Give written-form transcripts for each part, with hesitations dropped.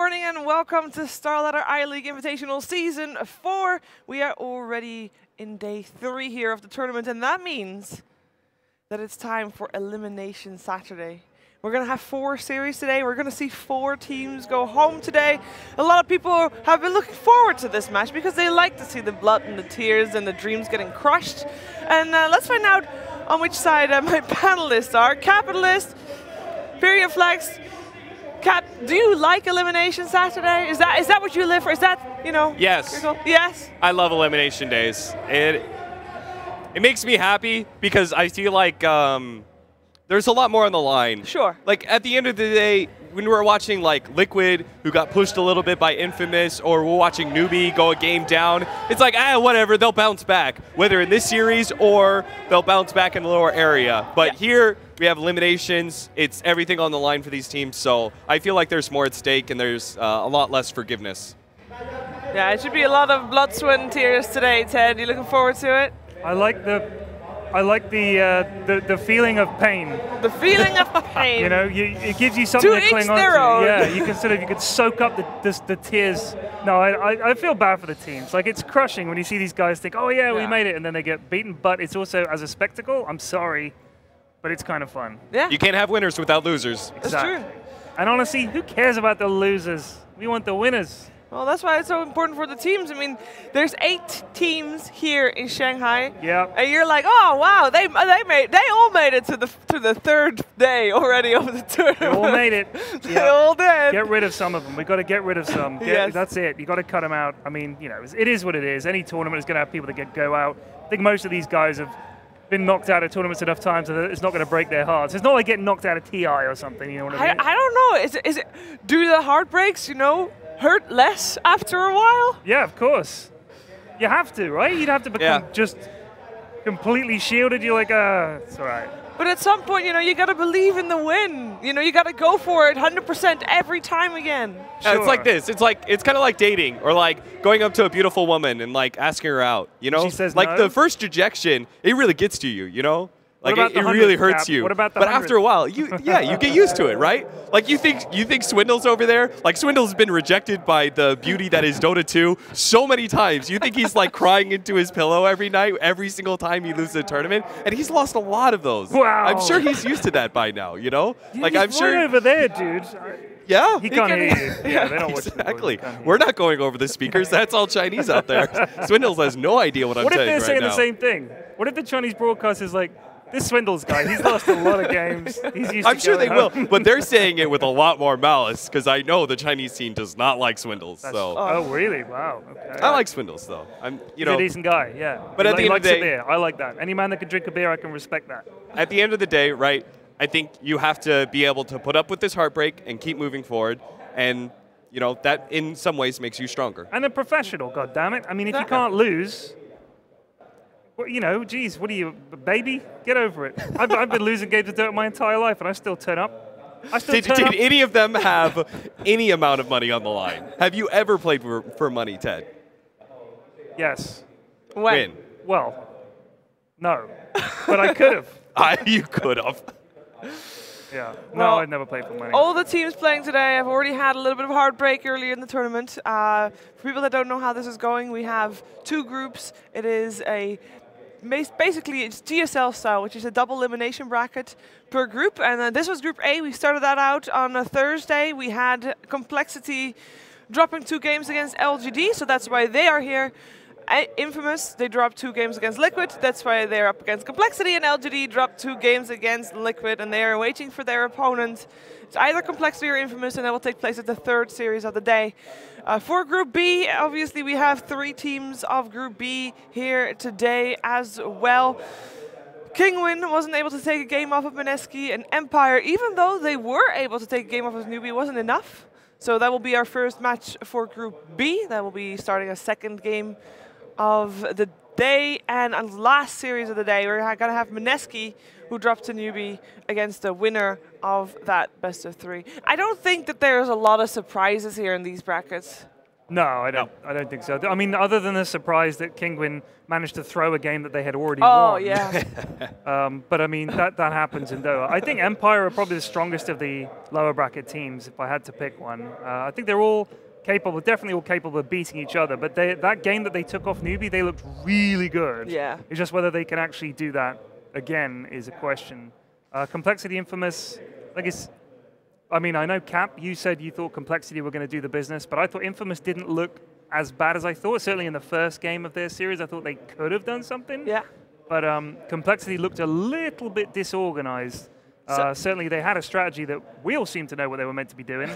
Morning and welcome to StarLadder I-League Invitational Season 4. We are already in day 3 here of the tournament, and that means that it's time for Elimination Saturday. We're going to have 4 series today. We're going to see 4 teams go home today. A lot of people have been looking forward to this match because they like to see the blood and the tears and the dreams getting crushed. And let's find out on which side my panelists are. Capitalist, Period Flex. Cap, do you like Elimination Saturday? Is that what you live for? Is that, you know? Yes. Yes? I love Elimination Days. It makes me happy because I feel like there's a lot more on the line. Sure. Like, at the end of the day, when we're watching, like, Liquid, who got pushed a little bit by Infamous, or we're watching Newbie go a game down, it's like, whatever, they'll bounce back. Whether in this series or they'll bounce back in the lower area. But here, we have eliminations. It's everything on the line for these teams, so I feel like there's more at stake and there's a lot less forgiveness. Yeah, it should be a lot of blood, sweat, and tears today, Ted. You looking forward to it? I like the feeling of pain. The feeling of pain. You know, it gives you something to cling on to. Yeah, you could soak up the tears. No, I feel bad for the teams. Like, it's crushing when you see these guys think, oh yeah, we made it, and then they get beaten. But it's also, as a spectacle, I'm sorry, but it's kind of fun. Yeah. You can't have winners without losers. That's Exactly. true. And honestly, who cares about the losers? We want the winners. Well, that's why it's so important for the teams. I mean, there's 8 teams here in Shanghai. Yeah. And you're like, oh wow, they all made it to the 3rd day already of the tournament. They all made it. They all did. Get rid of some of them. We've got to get rid of some. Yes. That's it. You've got to cut them out. I mean, you know, it is what it is. Any tournament is going to have people that go out. I think most of these guys have been knocked out of tournaments enough times that it's not going to break their hearts. It's not like getting knocked out of TI or something, you know what I mean? I don't know. Is it do the heartbreaks, you know, hurt less after a while? Yeah, of course. You have to, right? You'd have to become just completely shielded. You're like, it's all right. But at some point, you know, you got to believe in the win. You know, you got to go for it 100% every time again. Sure. It's like this. It's kind of like dating, or like going up to a beautiful woman and like asking her out. You know, she says like no? the first rejection, it really gets to you. You know, like What about it the really 100th, hurts Cap? you. What about the But 100th? after a while, you get used to it, right? Like you think Swindle's over there. Like Swindle's been rejected by the beauty that is Dota 2 so many times. You think he's like crying into his pillow every night, every single time he loses a tournament, and he's lost a lot of those. Wow. I'm sure he's used to that by now. You know, like I'm He's sure. right over there, dude. Yeah, He can't hear you. Yeah, they don't watch the exactly. board. He can't hear We're not going over the speakers. That's all Chinese out there. Swindles has no idea what I'm What if saying they're right saying now. the same thing? What if the Chinese broadcast is like, this Swindles guy, he's lost a lot of games. He's used I'm to sure they going will, home. but they're saying it with a lot more malice because I know the Chinese team does not like Swindles. So Oh, really? Wow. Okay. I like Swindles though. He's a decent guy, yeah. But at the end of the day- a beer. I like that. Any man that can drink a beer, I can respect that. At the end of the day, right? I think you have to be able to put up with this heartbreak and keep moving forward, and you know that in some ways makes you stronger. And a professional, goddammit. I mean, if you can't lose, well, you know, geez, what are you, a baby? Get over it. I've been losing games of Dirt my entire life, and I still turn up. Did any of them have any amount of money on the line? Have you ever played for money, Ted? Yes. When? Well, no. But I could have. You could have. Yeah. Well, No, I'd never played for money. All the teams playing today have already had a little bit of heartbreak earlier in the tournament. For people that don't know how this is going, we have 2 groups. It is basically it's GSL style, which is a double elimination bracket per group. And this was Group A. We started that out on a Thursday. We had compLexity dropping 2 games against LGD, so that's why they are here. Infamous, they dropped 2 games against Liquid. That's why they're up against compLexity, and LGD dropped 2 games against Liquid, and they are waiting for their opponent. It's either compLexity or Infamous, and that will take place at the 3rd series of the day. For Group B, obviously we have 3 teams of Group B here today as well. Kingwin wasn't able to take a game off of Mineski, and Empire, even though they were able to take a game off of Newbie, wasn't enough. So that will be our first match for Group B. That will be starting a 2nd game of the day, and a last series of the day, we're going to have Mineski, who dropped to Newbie, against the winner of that best of 3. I don't think that there's a lot of surprises here in these brackets. No, I don't think so. I mean, other than the surprise that Kinguin managed to throw a game that they had already won. Oh, yeah. But I mean, that happens in Doha. I think Empire are probably the strongest of the lower bracket teams, if I had to pick one. I think they're all capable, definitely all capable of beating each other, but that game that they took off Newbie, they looked really good. Yeah. It's just whether they can actually do that again is a question. compLexity, Infamous, I mean, I know, Cap, you said you thought compLexity were going to do the business, but I thought Infamous didn't look as bad as I thought. Certainly in the first game of their series, I thought they could have done something. Yeah. But compLexity looked a little bit disorganized. Certainly they had a strategy that we all seem to know what they were meant to be doing.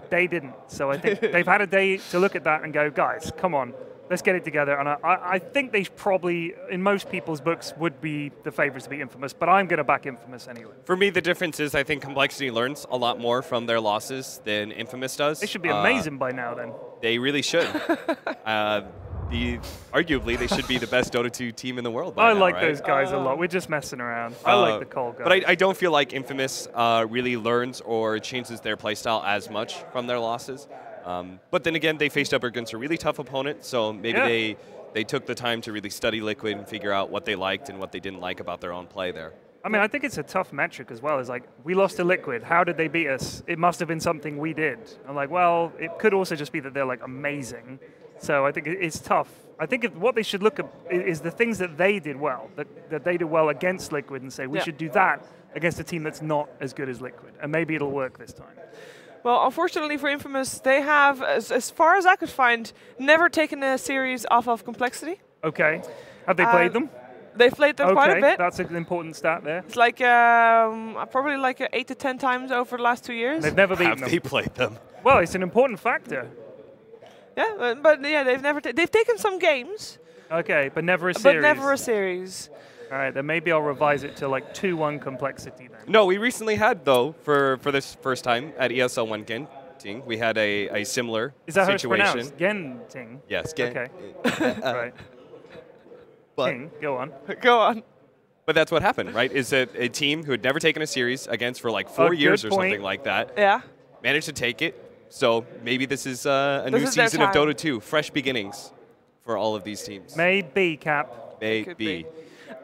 They didn't. So I think they've had a day to look at that and go, guys, come on, let's get it together. And I think they probably, in most people's books, would be the favorites to be Infamous, but I'm going to back Infamous anyway. For me, the difference is I think compLexity learns a lot more from their losses than Infamous does. They should be amazing by now, then. They really should. Arguably, they should be the best Dota 2 team in the world by I now, like right? those guys a lot. We're just messing around. I like the Cole guys. But I don't feel like Infamous really learns or changes their playstyle as much from their losses. But then again, they faced up against a really tough opponent, so maybe they took the time to really study Liquid and figure out what they liked and what they didn't like about their own play there. I mean, I think it's a tough metric as well. It's like, we lost to Liquid. How did they beat us? It must have been something we did. I'm like, well, it could also just be that they're like amazing. So I think it's tough. I think what they should look at is the things that they did well, that they did well against Liquid, and say we should do that against a team that's not as good as Liquid, and maybe it'll work this time. Well, unfortunately for Infamous, they have, as far as I could find, never taken a series off of compLexity. Okay. Have they played them? They've played them quite a bit. That's an important stat there. It's like probably like 8 to 10 times over the last 2 years. They've never beaten them. Have they played them? Well, it's an important factor. Yeah, but yeah, they've taken some games. Okay, but never a series. But never a series. All right, then maybe I'll revise it to like 2-1 compLexity then. No, we recently had, though, for this first time at ESL 1 Genting, we had a similar situation. Is that how it's pronounced? Genting? Yes, Genting. Okay. Right. But King, go on. Go on. But that's what happened, right? Is that a team who had never taken a series against for like 4 years or something like that managed to take it. So maybe this is a new season of Dota 2, fresh beginnings for all of these teams. Maybe, Cap. Maybe.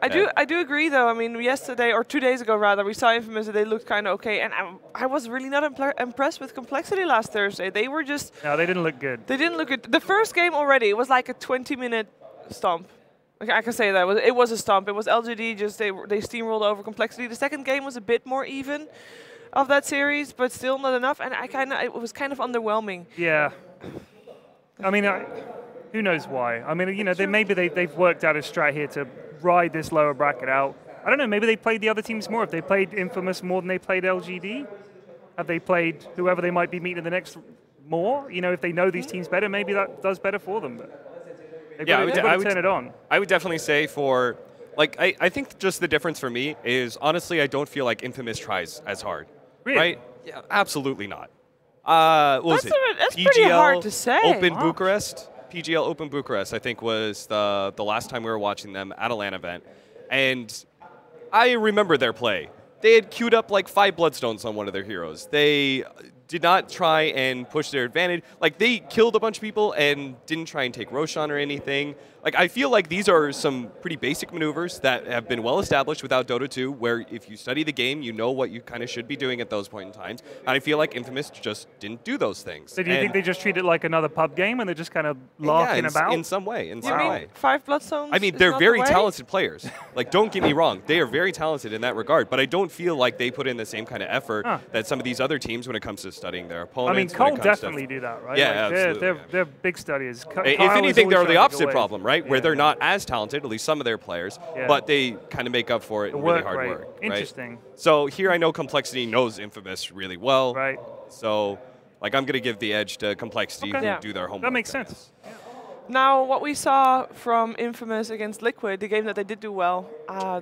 I do agree, though. I mean, yesterday, or 2 days ago, rather, we saw Infamous and they looked kind of okay. And I was really not impressed with compLexity last Thursday. They were just... No, they didn't look good. They didn't look good. The first game already, it was like a 20-minute stomp. I can say that. It was a stomp. It was LGD, just they steamrolled over compLexity. The second game was a bit more even of that series, but still not enough. And it was kind of underwhelming. Yeah. I mean, who knows why? I mean, you know, maybe they've worked out a strat here to ride this lower bracket out. I don't know, maybe they played the other teams more. If they played Infamous more than they played LGD? Have they played whoever they might be meeting in the next more? You know, if they know these teams better, maybe that does better for them. But I would turn it on. I would definitely say for, like, I think just the difference for me is, honestly, I don't feel like Infamous tries as hard. Really? Right? Yeah, absolutely not. What was it? That's pretty hard to say. Open Bucharest? PGL Open Bucharest, I think, was the last time we were watching them at a LAN event. And I remember their play. They had queued up like 5 Bloodstones on one of their heroes. They did not try and push their advantage. Like, they killed a bunch of people and didn't try and take Roshan or anything. Like, I feel like these are some pretty basic maneuvers that have been well established without Dota 2, where if you study the game, you know what you kind of should be doing at those points in times. And I feel like Infamous just didn't do those things. So do you think they just treat it like another pub game and they're just kind of larking about? in some way. In some way. 5 Bloodstones? I mean, they're very talented players. Like, don't get me wrong. They are very talented in that regard, but I don't feel like they put in the same kind of effort that some of these other teams when it comes to studying their opponents. I mean, Cole definitely do that, right? Yeah, like absolutely. They're big studiers. If anything, they're the opposite problem, right? Where they're not as talented, at least some of their players, but they kind of make up for it in really hard work. Interesting. Right? So here I know compLexity knows Infamous really well. Right. So, like, I'm going to give the edge to compLexity who do their homework. That makes sense. Yeah. Now, what we saw from Infamous against Liquid, the game that they did do well,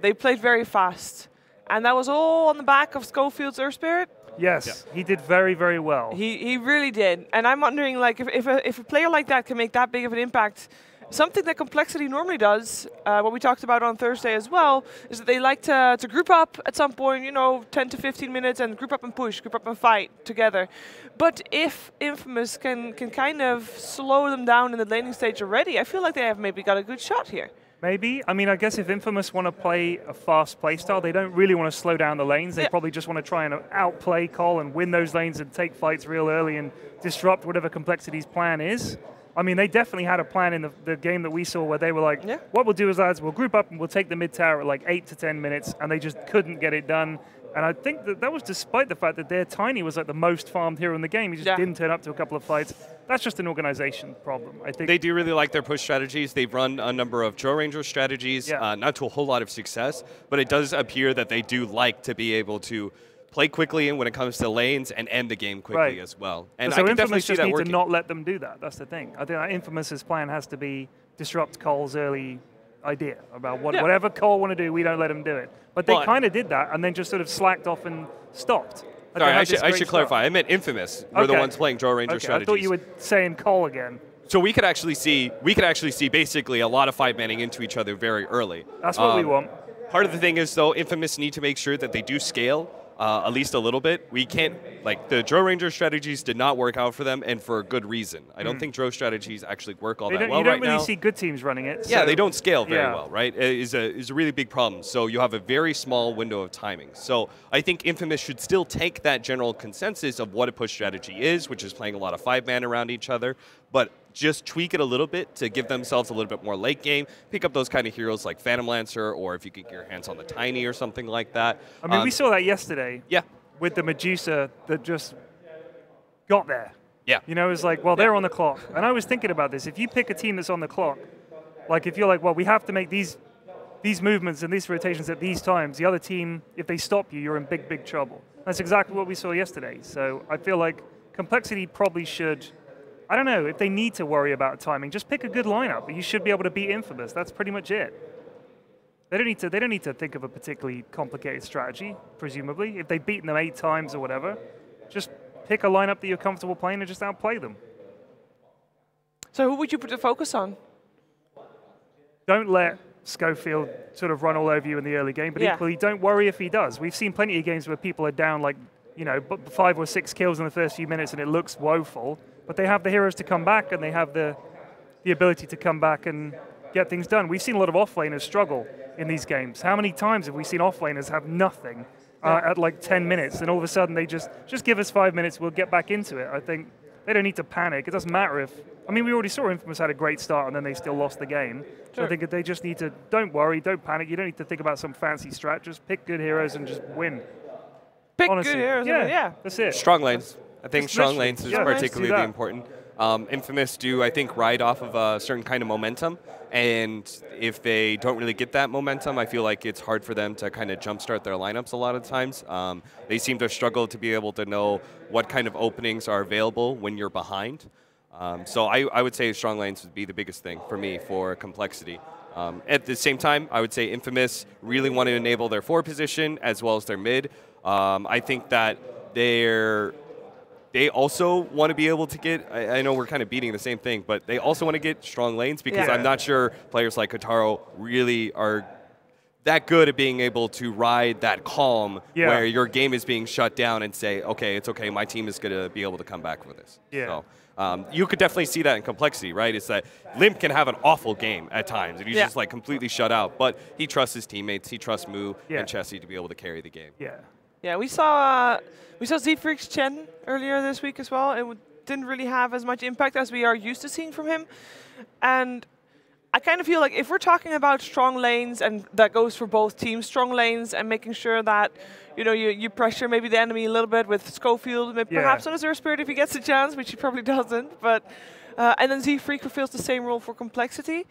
they played very fast. And that was all on the back of Schofield's Earth Spirit. Yes, he did very, very well. He really did. And I'm wondering, like, if a player like that can make that big of an impact something that compLexity normally does, what we talked about on Thursday as well, is that they like to group up at some point, 10 to 15 minutes, and group up and push, group up and fight together. But if Infamous can kind of slow them down in the laning stage already, I feel like they have maybe got a good shot here. Maybe. I mean, I guess if Infamous want to play a fast playstyle, they don't really want to slow down the lanes. They probably just want to try and outplay Cole and win those lanes and take fights real early and disrupt whatever compLexity's plan is. I mean, they definitely had a plan in the game that we saw where they were like, what we'll do is, lads, we'll group up and we'll take the mid tower at like 8 to 10 minutes, and they just couldn't get it done. And I think that was despite the fact that their Tiny was like the most farmed hero in the game. He just didn't turn up to a couple of fights. That's just an organization problem, I think. They do really like their push strategies. They've run a number of Joe Ranger strategies, not to a whole lot of success, but it does appear that they do like to be able to play quickly and when it comes to lanes and end the game quickly as well. And so I can Infamous definitely see just that need working. to not let them do that. That's the thing. I think Infamous's plan has to be disrupt Cole's early idea about whatever Cole want to do, we don't let him do it. But they kind of did that and then just sort of slacked off and stopped. Sorry, I should clarify. I meant Infamous were the ones playing Joe Ranger strategies. I thought you were saying Cole again. So we could actually see basically a lot of 5-manning into each other very early. That's what we want. Part of the thing is, though, Infamous need to make sure that they do scale at least a little bit. We can't, like, the Joe Ranger strategies did not work out for them, and for a good reason. I don't think Joe strategies actually work all that well right now. You don't really see good teams running it. Yeah, they don't scale very well, right? It is a really big problem. So you have a very small window of timing. So I think Infamous should still take that general consensus of what a push strategy is, which is playing a lot of 5-man around each other, but just tweak it a little bit to give themselves a little bit more late game. Pick up those kind of heroes like Phantom Lancer, or if you could get your hands on the Tiny or something like that. I mean, we saw that yesterday. Yeah. With the Medusa that just got there. Yeah. You know, it was like, well, they're on the clock. And I was thinking about this. If you pick a team that's on the clock, like if you're like, well, we have to make these movements and these rotations at these times, the other team, if they stop you, you're in big, big trouble. That's exactly what we saw yesterday. So I feel like compLexity probably should, I don't know, if they need to worry about timing, just pick a good lineup. You should be able to beat Infamous. That's pretty much it. They don't need to think of a particularly complicated strategy, presumably. If they've beaten them 8 times or whatever, just pick a lineup that you're comfortable playing and just outplay them. So who would you put the focus on? Don't let Schofield sort of run all over you in the early game, but equally don't worry if he does. We've seen plenty of games where people are down like, 5 or 6 kills in the first few minutes and it looks woeful, but they have the heroes to come back and they have the ability to come back and get things done. We've seen a lot of offlaners struggle in these games. How many times have we seen offlaners have nothing at like 10 minutes and all of a sudden they just give us 5 minutes, we'll get back into it. I think they don't need to panic. It doesn't matter if, I mean, we already saw Infamous had a great start and then they still lost the game. So I think that they just need to, don't worry, don't panic. You don't need to think about some fancy strat. Just pick good heroes and just win. Pick good heroes. Yeah, that's it. Strong lanes. I think strong lanes is particularly important. Infamous do, I think, ride off of a certain kind of momentum, and if they don't really get that momentum, I feel like it's hard for them to kind of jumpstart their lineups a lot of times. They seem to struggle to be able to know what kind of openings are available when you're behind. So I would say strong lanes would be the biggest thing for me for compLexity. At the same time, I would say Infamous really want to enable their forward position as well as their mid. I think that they also want to be able to get, I know we're kind of beating the same thing, but they also want to get strong lanes because I'm not sure players like Kotaro really are that good at being able to ride that calm where your game is being shut down and say, okay, it's okay, my team is going to be able to come back with this. So, you could definitely see that in compLexity, right? It's that Limp can have an awful game at times, and he's just like completely shut out, but he trusts his teammates, he trusts Moo and Chessie to be able to carry the game. Yeah, we saw Z-Freak's Chen earlier this week as well. It didn't really have as much impact as we are used to seeing from him. And I kind of feel like if we're talking about strong lanes, and that goes for both teams, strong lanes and making sure that you pressure maybe the enemy a little bit with Schofield, maybe perhaps on a Zero Spirit if he gets a chance, which he probably doesn't. But and then Z-Freak fulfills the same role for compLexity.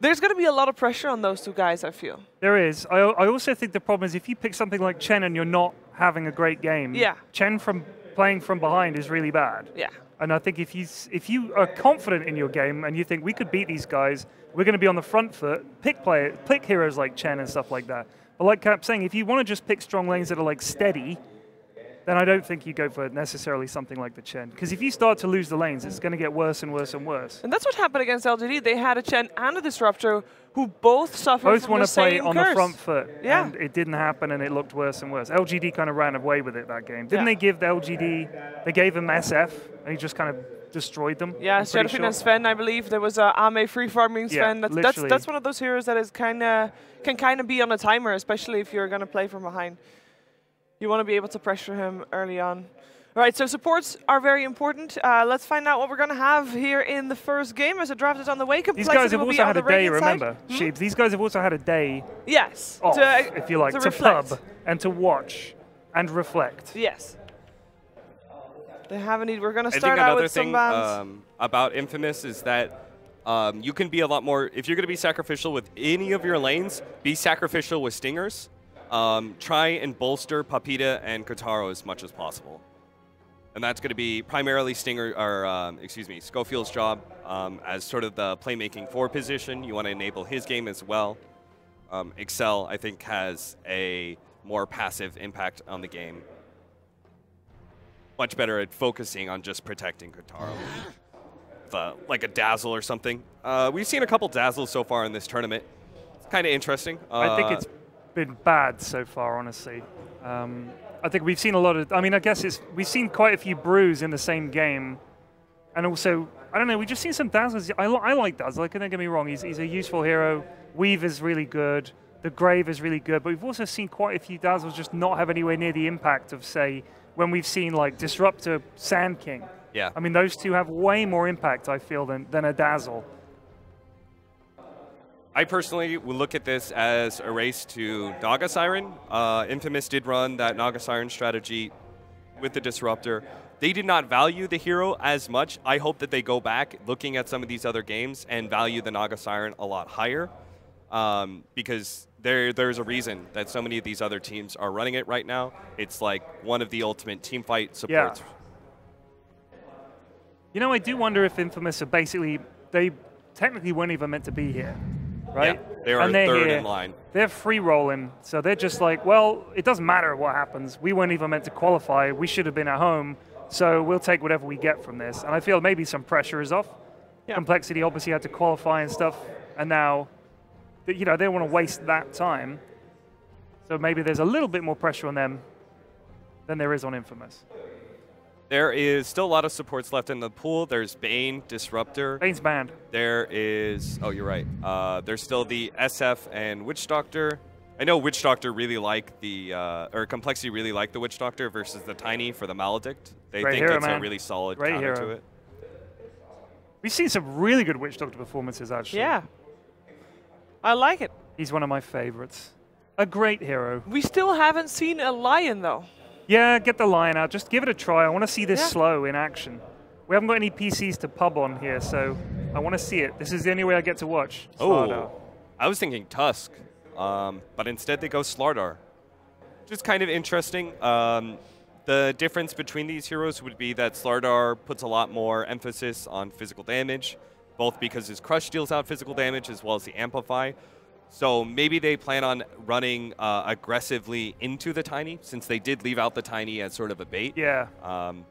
There's going to be a lot of pressure on those two guys, I feel. There is. I also think the problem is if you pick something like Chen and you're not having a great game, Chen from playing from behind is really bad. And I think if you are confident in your game and you think we could beat these guys, we're going to be on the front foot, pick heroes like Chen and stuff like that. But like Cap's saying, if you want to just pick strong lanes that are like steady, then I don't think you go for necessarily something like the Chen. Because if you start to lose the lanes, it's going to get worse and worse and worse. And that's what happened against LGD. They had a Chen and a Disruptor who both suffered from the same Both want to play on the front foot, yeah. And it didn't happen, and it looked worse and worse. LGD kind of ran away with it that game. Didn't they give the LGD, they gave him SF, and he just kind of destroyed them? Yeah, Shadowfin and Sven, I believe. There was Ame free farming Sven. Yeah, that's one of those heroes that is can kind of be on a timer, especially if you're going to play from behind. You want to be able to pressure him early on. All right, so supports are very important. Let's find out what we're going to have here in the first game as the draft is on the way. These guys have also had a day, remember, Sheebs. These guys have also had a day off, if you like, to pub and to watch and reflect. Yes. They have indeed. We're going to start out with some bans. Another thing about Infamous is that you can be a lot more, if you're going to be sacrificial with any of your lanes, be sacrificial with Stingers. Try and bolster Papita and Kotaro as much as possible. And that's going to be primarily Schofield's job as sort of the playmaking 4 position. You want to enable his game as well. Excel, I think, has a more passive impact on the game. Much better at focusing on just protecting Kotaro. Like a Dazzle or something. We've seen a couple Dazzles so far in this tournament. It's kind of interesting. I think it's been bad so far, honestly. I think we've seen a lot of, I mean, I guess we've seen quite a few brews in the same game. And also, I don't know, we've just seen some Dazzles. I like Dazzle, don't get me wrong, he's a useful hero. Weave is really good. The Grave is really good. But we've also seen quite a few Dazzles just not have anywhere near the impact of, say, when we've seen like Disruptor, Sand King. Yeah. I mean, those two have way more impact, I feel, than a Dazzle. I personally would look at this as a race to Naga Siren. Infamous did run that Naga Siren strategy with the Disruptor. They did not value the hero as much. I hope that they go back looking at some of these other games and value the Naga Siren a lot higher because there's a reason that so many of these other teams are running it right now. It's like one of the ultimate team fight supports. Yeah. You know, I do wonder if Infamous are basically, they technically weren't even meant to be here. Right? Yeah, they are third in line. They're free rolling, so they're just like, well, it doesn't matter what happens. We weren't even meant to qualify. We should have been at home, so we'll take whatever we get from this. And I feel maybe some pressure is off. Yeah. compLexity obviously had to qualify and stuff, and now, you know, they don't want to waste that time. So maybe there's a little bit more pressure on them than there is on Infamous. There is still a lot of supports left in the pool. There's Bane, Disruptor. Bane's banned. There is, oh, you're right. There's still the SF and Witch Doctor. I know Witch Doctor really like the, or compLexity really like the Witch Doctor versus the Tiny for the Maledict. They think it's a really solid counter to it. We've seen some really good Witch Doctor performances, actually. Yeah. I like it. He's one of my favorites. A great hero. We still haven't seen a Lion, though. Yeah, get the Lion out. Just give it a try. I want to see this slow in action. We haven't got any PCs to pub on here, so I want to see it. This is the only way I get to watch StarLadder. Oh, I was thinking Tusk, but instead they go StarLadder. Which is kind of interesting. The difference between these heroes would be that StarLadder puts a lot more emphasis on physical damage, both because his Crush deals out physical damage as well as the Amplify. So maybe they plan on running aggressively into the Tiny, since they did leave out the Tiny as sort of a bait. Yeah.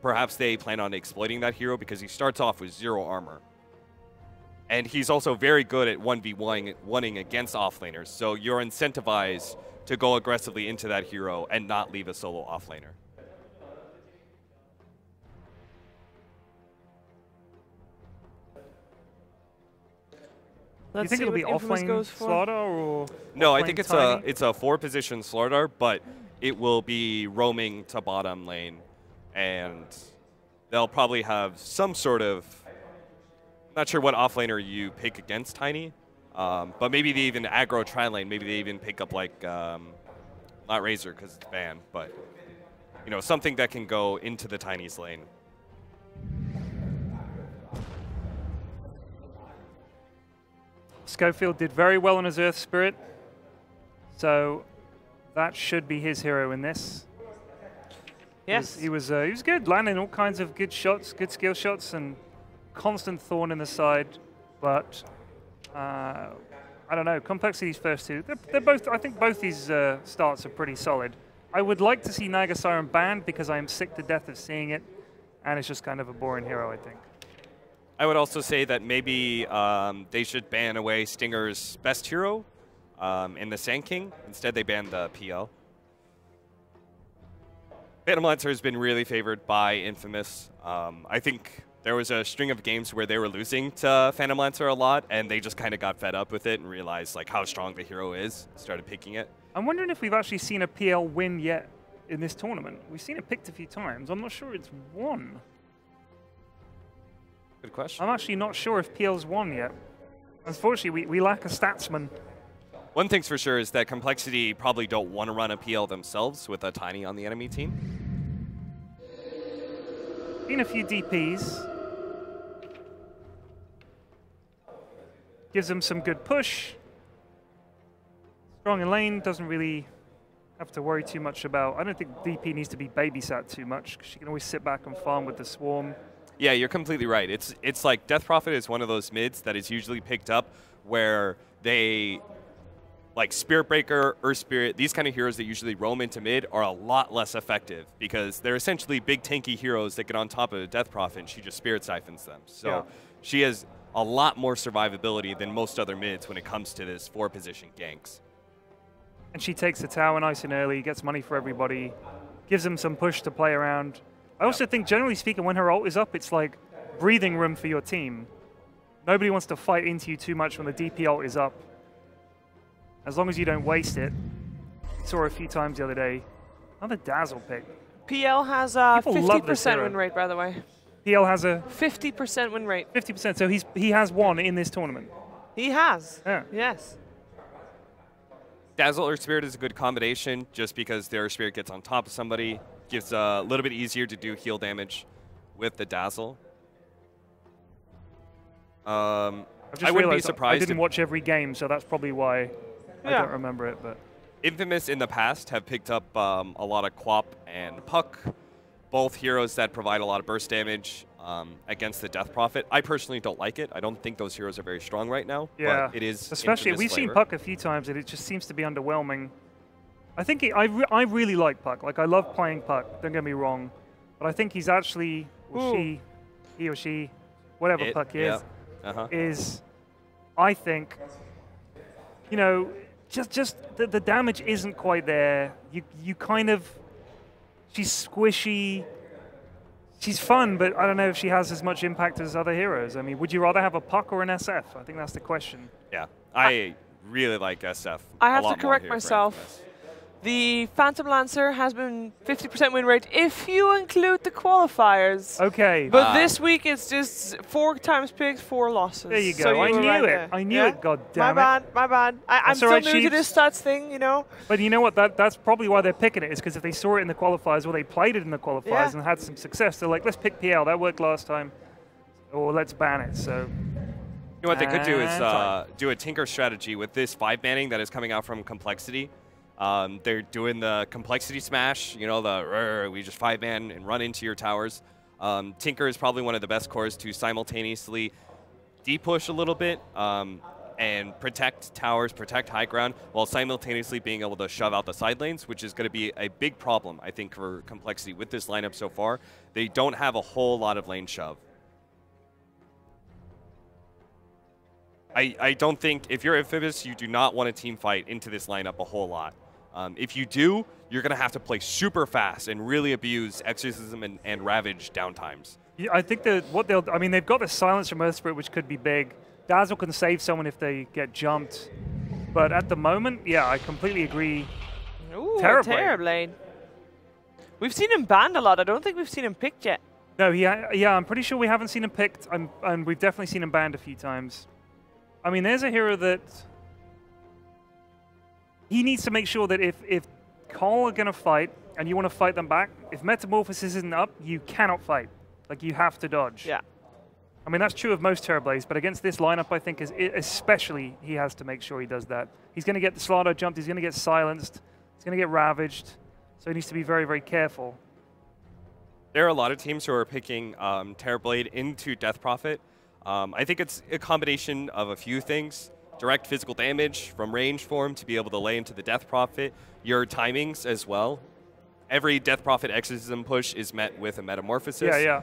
Perhaps they plan on exploiting that hero because he starts off with 0 armor. And he's also very good at 1v1ing against offlaners, so you're incentivized to go aggressively into that hero and not leave a solo offlaner. Do you think it'll be offlane StarLadder or? No, I think it's a 4-position StarLadder, but it will be roaming to bottom lane, and they'll probably have some sort of. Not sure what offlaner you pick against Tiny, but maybe they even aggro tri lane. Maybe they even pick up like not Razor because it's banned, but you know, something that can go into the Tiny's lane. Schofield did very well on his Earth Spirit, so that should be his hero in this. Yes, he was good, landing all kinds of good shots, good skill shots, and constant thorn in the side. But I don't know, compLexity's first two, they're both. I think both these starts are pretty solid. I would like to see Naga Siren banned because I am sick to death of seeing it, and it's just kind of a boring hero, I think. I would also say that maybe they should ban away Stinger's best hero in the Sand King. Instead, they banned the PL. Phantom Lancer has been really favored by Infamous. I think there was a string of games where they were losing to Phantom Lancer a lot, and they just kind of got fed up with it and realized like how strong the hero is, started picking it. I'm wondering if we've actually seen a PL win yet in this tournament. We've seen it picked a few times. I'm not sure it's won. Good question. I'm actually not sure if PL's won yet. Unfortunately, we lack a statsman. One thing's for sure is that compLexity probably don't want to run a PL themselves with a Tiny on the enemy team. Seen a few DPs. Gives them some good push. Strong in lane, doesn't really have to worry too much about. I don't think DP needs to be babysat too much, because she can always sit back and farm with the swarm. Yeah, you're completely right. It's like Death Prophet is one of those mids that is usually picked up where they, like Spirit Breaker, Earth Spirit, these kind of heroes that usually roam into mid are a lot less effective because they're essentially big tanky heroes that get on top of the Death Prophet and she just Spirit Siphons them. So she has a lot more survivability than most other mids when it comes to this 4-position ganks. And she takes the tower nice and early, gets money for everybody, gives them some push to play around. I also think, generally speaking, when her ult is up, it's like breathing room for your team. Nobody wants to fight into you too much when the DP ult is up. As long as you don't waste it. Saw her a few times the other day. Another Dazzle pick. PL has a 50% win rate, by the way. PL has a 50% win rate. 50%. So he has won in this tournament. He has. Yeah. Yes. Dazzle Earth Spirit is a good combination just because their Spirit gets on top of somebody. Gives a little bit easier to do heal damage with the Dazzle. I wouldn't be surprised. I didn't watch every game, so that's probably why I don't remember it. But Infamous in the past have picked up a lot of Quap and Puck, both heroes that provide a lot of burst damage against the Death Prophet. I personally don't like it. I don't think those heroes are very strong right now. Yeah, but it is especially we've seen Puck a few times, and it just seems to be underwhelming. I think I really like Puck. Like I love playing Puck. Don't get me wrong, but I think he's actually he or she, whatever Puck is, is I think just the damage isn't quite there. You kind of she's squishy. She's fun, but I don't know if she has as much impact as other heroes. I mean, would you rather have a Puck or an SF? I think that's the question. Yeah, I really like SF. I have to correct myself. The Phantom Lancer has been 50% win rate if you include the qualifiers. Okay. But this week it's just 4 times picked, 4 losses. There you go. So I knew it. I knew it, God damn it. My bad. I'm still new to this stats thing, you know. But you know what? That's probably why they're picking it, is because if they saw it in the qualifiers or they played it in the qualifiers and had some success, they're like, let's pick PL. That worked last time. Or let's ban it. So. You know what they could do is do a Tinker strategy with this 5 banning that is coming out from compLexity. They're doing the compLexity smash, we just 5-ban and run into your towers. Tinker is probably one of the best cores to simultaneously de-push a little bit and protect towers, protect high ground, while simultaneously being able to shove out the side lanes, which is going to be a big problem, I think, for compLexity with this lineup so far. They don't have a whole lot of lane shove. I don't think, if you're Infamous, you do not want to team fight into this lineup a whole lot. If you do, you're going to have to play super fast and really abuse Exorcism and Ravage downtimes. Yeah, I think that they've got the Silence from Earth Spirit, which could be big. Dazzle can save someone if they get jumped. But at the moment, yeah, I completely agree. Ooh, Terrorblade. We've seen him banned a lot. I don't think we've seen him picked yet. No, I'm pretty sure we haven't seen him picked, and we've definitely seen him banned a few times. I mean, there's a hero that he needs to make sure that if Cole are going to fight and you want to fight them back, if Metamorphosis isn't up, you cannot fight. Like, you have to dodge. Yeah. I mean, that's true of most Terrorblades, but against this lineup, I think especially he has to make sure he does that. He's going to get the StarLadder jumped, he's going to get silenced, he's going to get ravaged, so he needs to be very, very careful. There are a lot of teams who are picking Terrorblade into Death Prophet. I think it's a combination of a few things. Direct physical damage from range for him to be able to lay into the Death Prophet. Your timings as well. every Death Prophet Exorcism push is met with a Metamorphosis. Yeah,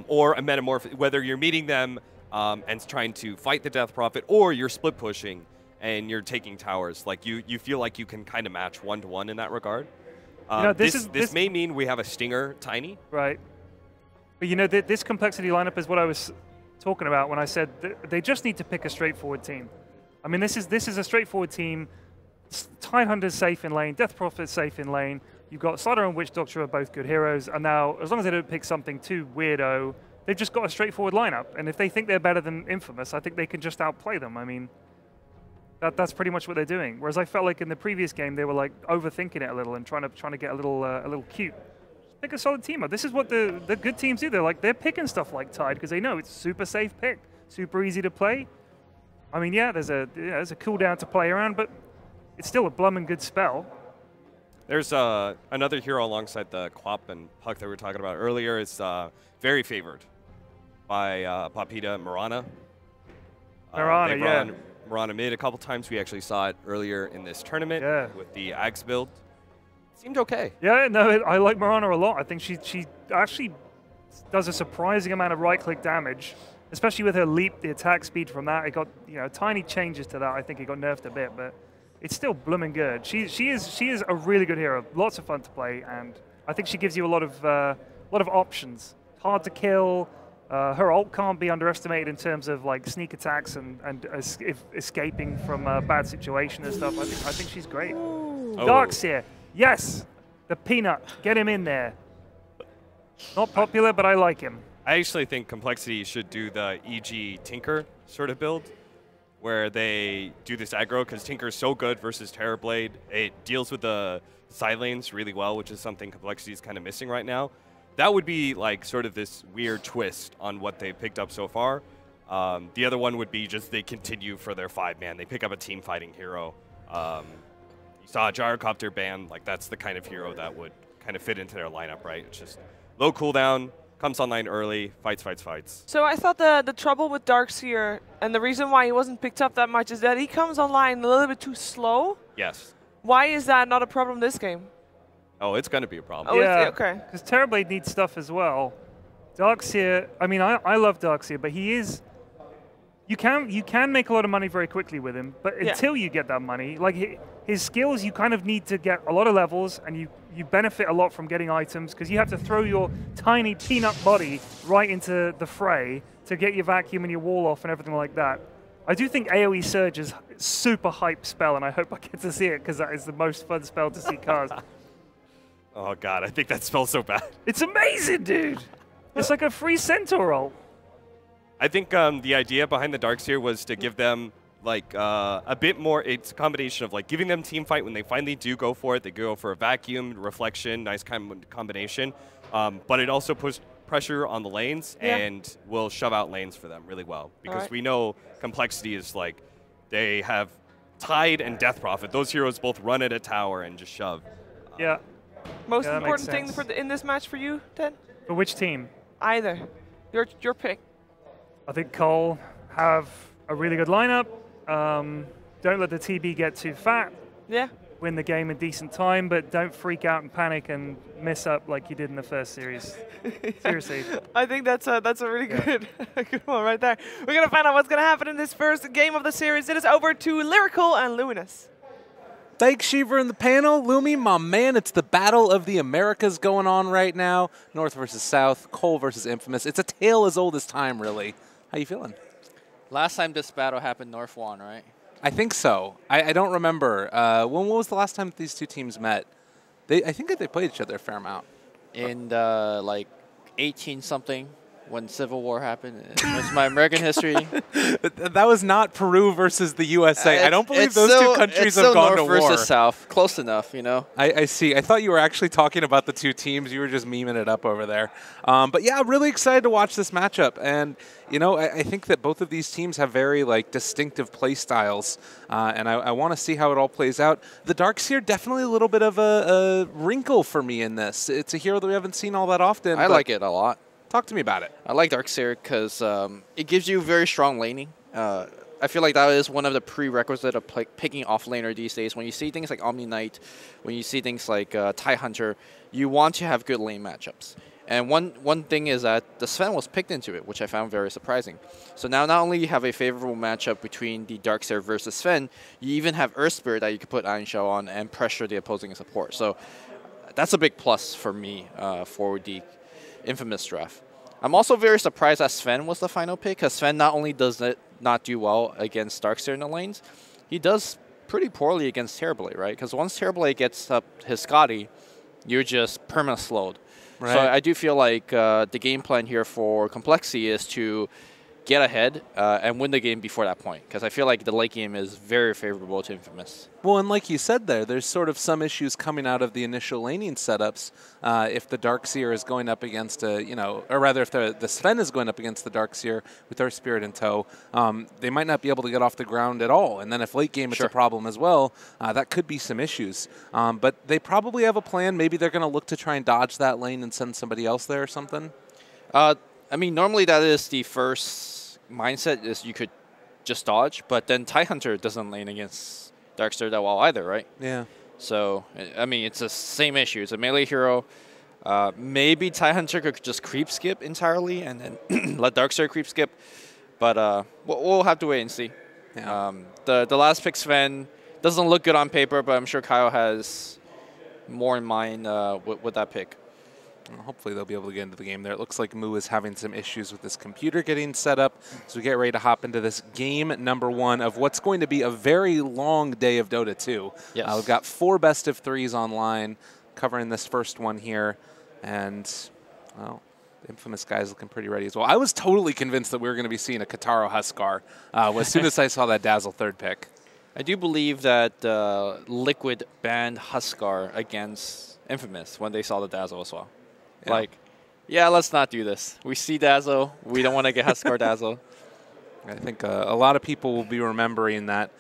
Or a Metamorphosis, whether you're meeting them and trying to fight the Death Prophet, or you're split pushing and you're taking towers. Like you feel like you can kind of match 1-to-1 in that regard. This may mean we have a Stinger Tiny. Right. But this complexity lineup is what I was talking about when I said they just need to pick a straightforward team. I mean, this is a straightforward team. Tidehunter's safe in lane, Death Prophet's safe in lane. You've got StarLadder and Witch Doctor are both good heroes, and now, as long as they don't pick something too weirdo, they've just got a straightforward lineup. And if they think they're better than Infamous, I think they can just outplay them. I mean, that's pretty much what they're doing. Whereas I felt like in the previous game they were like overthinking it a little and trying to get a little cute. Just pick a solid team up. This is what the good teams do. They're picking stuff like Tide because they know it's super safe pick, super easy to play. I mean, yeah, there's a cooldown to play around, but it's still a blooming good spell. There's another hero alongside the Quap and Puck that we were talking about earlier. Is very favored by Papita Mirana. Mirana, yeah. Mirana mid a couple times. We actually saw it earlier in this tournament with the Axe build. Seemed okay. Yeah, no, I like Mirana a lot. I think she actually does a surprising amount of right-click damage, especially with her leap, the attack speed from that. It got tiny changes to that. I think it got nerfed a bit, but it's still blooming good. She is a really good hero. Lots of fun to play, and I think she gives you a lot of options. Hard to kill. Her ult can't be underestimated in terms of like sneak attacks and escaping from a bad situation and stuff. I think she's great. Darkseer, yes, the peanut, get him in there. Not popular, but I like him. I actually think Complexity should do the EG Tinker sort of build, where they do this aggro, because Tinker's so good versus Terrorblade. It deals with the side lanes really well, which is something Complexity is kind of missing right now. That would be like sort of this weird twist on what they've picked up so far. The other one would be just they continue for their 5-man. They pick up a team fighting hero. You saw a Gyrocopter ban. Like, that's the kind of hero that would kind of fit into their lineup, right? It's just low cooldown, comes online early, fights. So I thought the trouble with Darkseer and the reason why he wasn't picked up that much is that he comes online a little bit too slow. Yes. Why is that not a problem this game? Oh, it's going to be a problem. Oh, yeah, okay. Because Terrorblade needs stuff as well. Darkseer, I mean, I love Darkseer, but he is... You can make a lot of money very quickly with him, but until you get that money, like his skills, you kind of need to get a lot of levels, and you benefit a lot from getting items, because you have to throw your tiny peanut body right into the fray to get your vacuum and your wall off and everything like that. I do think AoE Surge is a super hype spell, and I hope I get to see it, because that is the most fun spell to see cast. Oh, God, I think that spell's so bad. It's amazing, dude. It's like a free Centaur roll. I think the idea behind the Darkseer was to give them like a bit more. It's a combination of like giving them team fight when they finally do go for it. They go for a vacuum, reflection, nice kind of combination. But it also puts pressure on the lanes and will shove out lanes for them really well, because we know Complexity is like they have Tide and Death Prophet. Those heroes both run at a tower and just shove. Yeah. Most important thing in this match for you, Ted? For which team? Either. Your pick. I think Cole have a really good lineup. Don't let the TB get too fat. Yeah. Win the game in decent time, but don't freak out and panic and mess up like you did in the first series. Seriously. I think that's a really good one right there. We're going to find out what's going to happen in this first game of the series. It is over to Lyrical and Luminous. Thanks, Shiver in the panel. Lumi, my man, it's the Battle of the Americas going on right now. North versus South, Cole versus Infamous. It's a tale as old as time, really. How you feeling? Last time this battle happened, North won, right? I think so. I don't remember. When was the last time these two teams met? I think that they played each other a fair amount. In like 18-something, when Civil War happened. It's my American history. That was not Peru versus the USA. I don't believe those two countries have gone to war. North versus South. Close enough, you know? I see. I thought you were actually talking about the two teams. You were just memeing it up over there. But yeah, I'm really excited to watch this matchup. And, you know, I think that both of these teams have very, like, distinctive play styles. And I want to see how it all plays out. The Darkseer, definitely a little bit of a wrinkle for me in this. It's a hero that we haven't seen all that often. I like it a lot. Talk to me about it. I like Darkseer because it gives you very strong laning. I feel like that is one of the prerequisites of picking offlaner these days. When you see things like Omni Knight, when you see things like TIE Hunter, you want to have good lane matchups. And one thing is that the Sven was picked into it, which I found very surprising. So now not only you have a favorable matchup between the Darkseer versus Sven, you even have Earth Spirit that you could put Iron Shell on and pressure the opposing support. So that's a big plus for me for the Infamous draft. I'm also very surprised that Sven was the final pick, because Sven not only does it not do well against Darkseer in the lanes, he does pretty poorly against Terrorblade, right? Because once Terrorblade gets up his Scotty, you're just perma-slowed. Right. So I do feel like the game plan here for compLexity is to get ahead and win the game before that point, because I feel like the late game is very favorable to Infamous. Well, and like you said there's sort of some issues coming out of the initial laning setups. If the Darkseer is going up against a, or rather if the Sven is going up against the Darkseer with Earth Spirit in tow, they might not be able to get off the ground at all. And then if late game it's a problem as well, that could be some issues. But they probably have a plan. Maybe they're going to look to try and dodge that lane and send somebody else there or something. I mean, normally that is the first mindset, is you could just dodge, but then TIE Hunter doesn't lane against Darkseer that well either, right? Yeah. So, I mean, it's the same issue. It's a melee hero. Maybe TIE Hunter could just creep skip entirely and then let Darkseer creep skip, but we'll have to wait and see. Yeah. The last pick, Sven, doesn't look good on paper, but I'm sure Kyle has more in mind with that pick. Well, hopefully they'll be able to get into the game there. It looks like Moo is having some issues with this computer getting set up. So we get ready to hop into this game number 1 of what's going to be a very long day of Dota 2. Yes. We've got 4 best of 3s online covering this first one here. And, well, the Infamous guy's looking pretty ready as well. I was totally convinced that we were going to be seeing a Kataro Huskar as soon as I saw that Dazzle 3rd pick. I do believe that Liquid banned Huskar against Infamous when they saw the Dazzle as well. Yeah. Like, yeah, let's not do this. We see Dazzle. We don't want to get Huskar Dazzle. I think a lot of people will be remembering that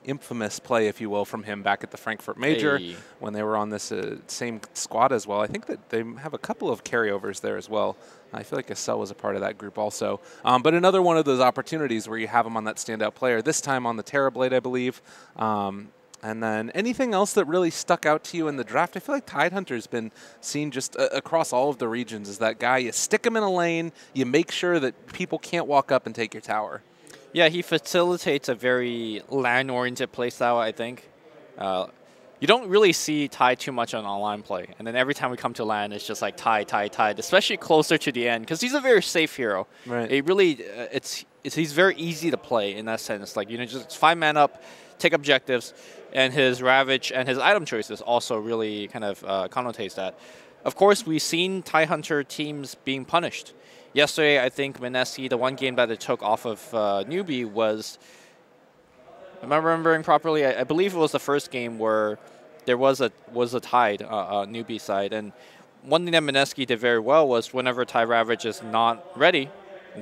infamous play, if you will, from him back at the Frankfurt Major when they were on this same squad as well. I think that they have a couple of carryovers there as well. I feel like Acel was a part of that group also. But another one of those opportunities where you have him on that standout player, this time on the Terrorblade, I believe. And then anything else that really stuck out to you in the draft? I feel like Tidehunter's been seen just across all of the regions as that guy. You stick him in a lane, you make sure that people can't walk up and take your tower. Yeah, he facilitates a very LAN-oriented playstyle, I think. You don't really see Tide too much on online play. And then every time we come to LAN, it's just like Tide, especially closer to the end, because he's a very safe hero. Right. It really, he's very easy to play in that sense. Like, just 5 man up, take objectives, and his Ravage and his item choices also really kind of connotates that. Of course, we've seen Tidehunter teams being punished. Yesterday, I think Mineski, the one game that they took off of Newbie was, am I remembering properly? I believe it was the first game where there was a Tide Newbie side. And one thing that Mineski did very well was whenever Tide Ravage is not ready,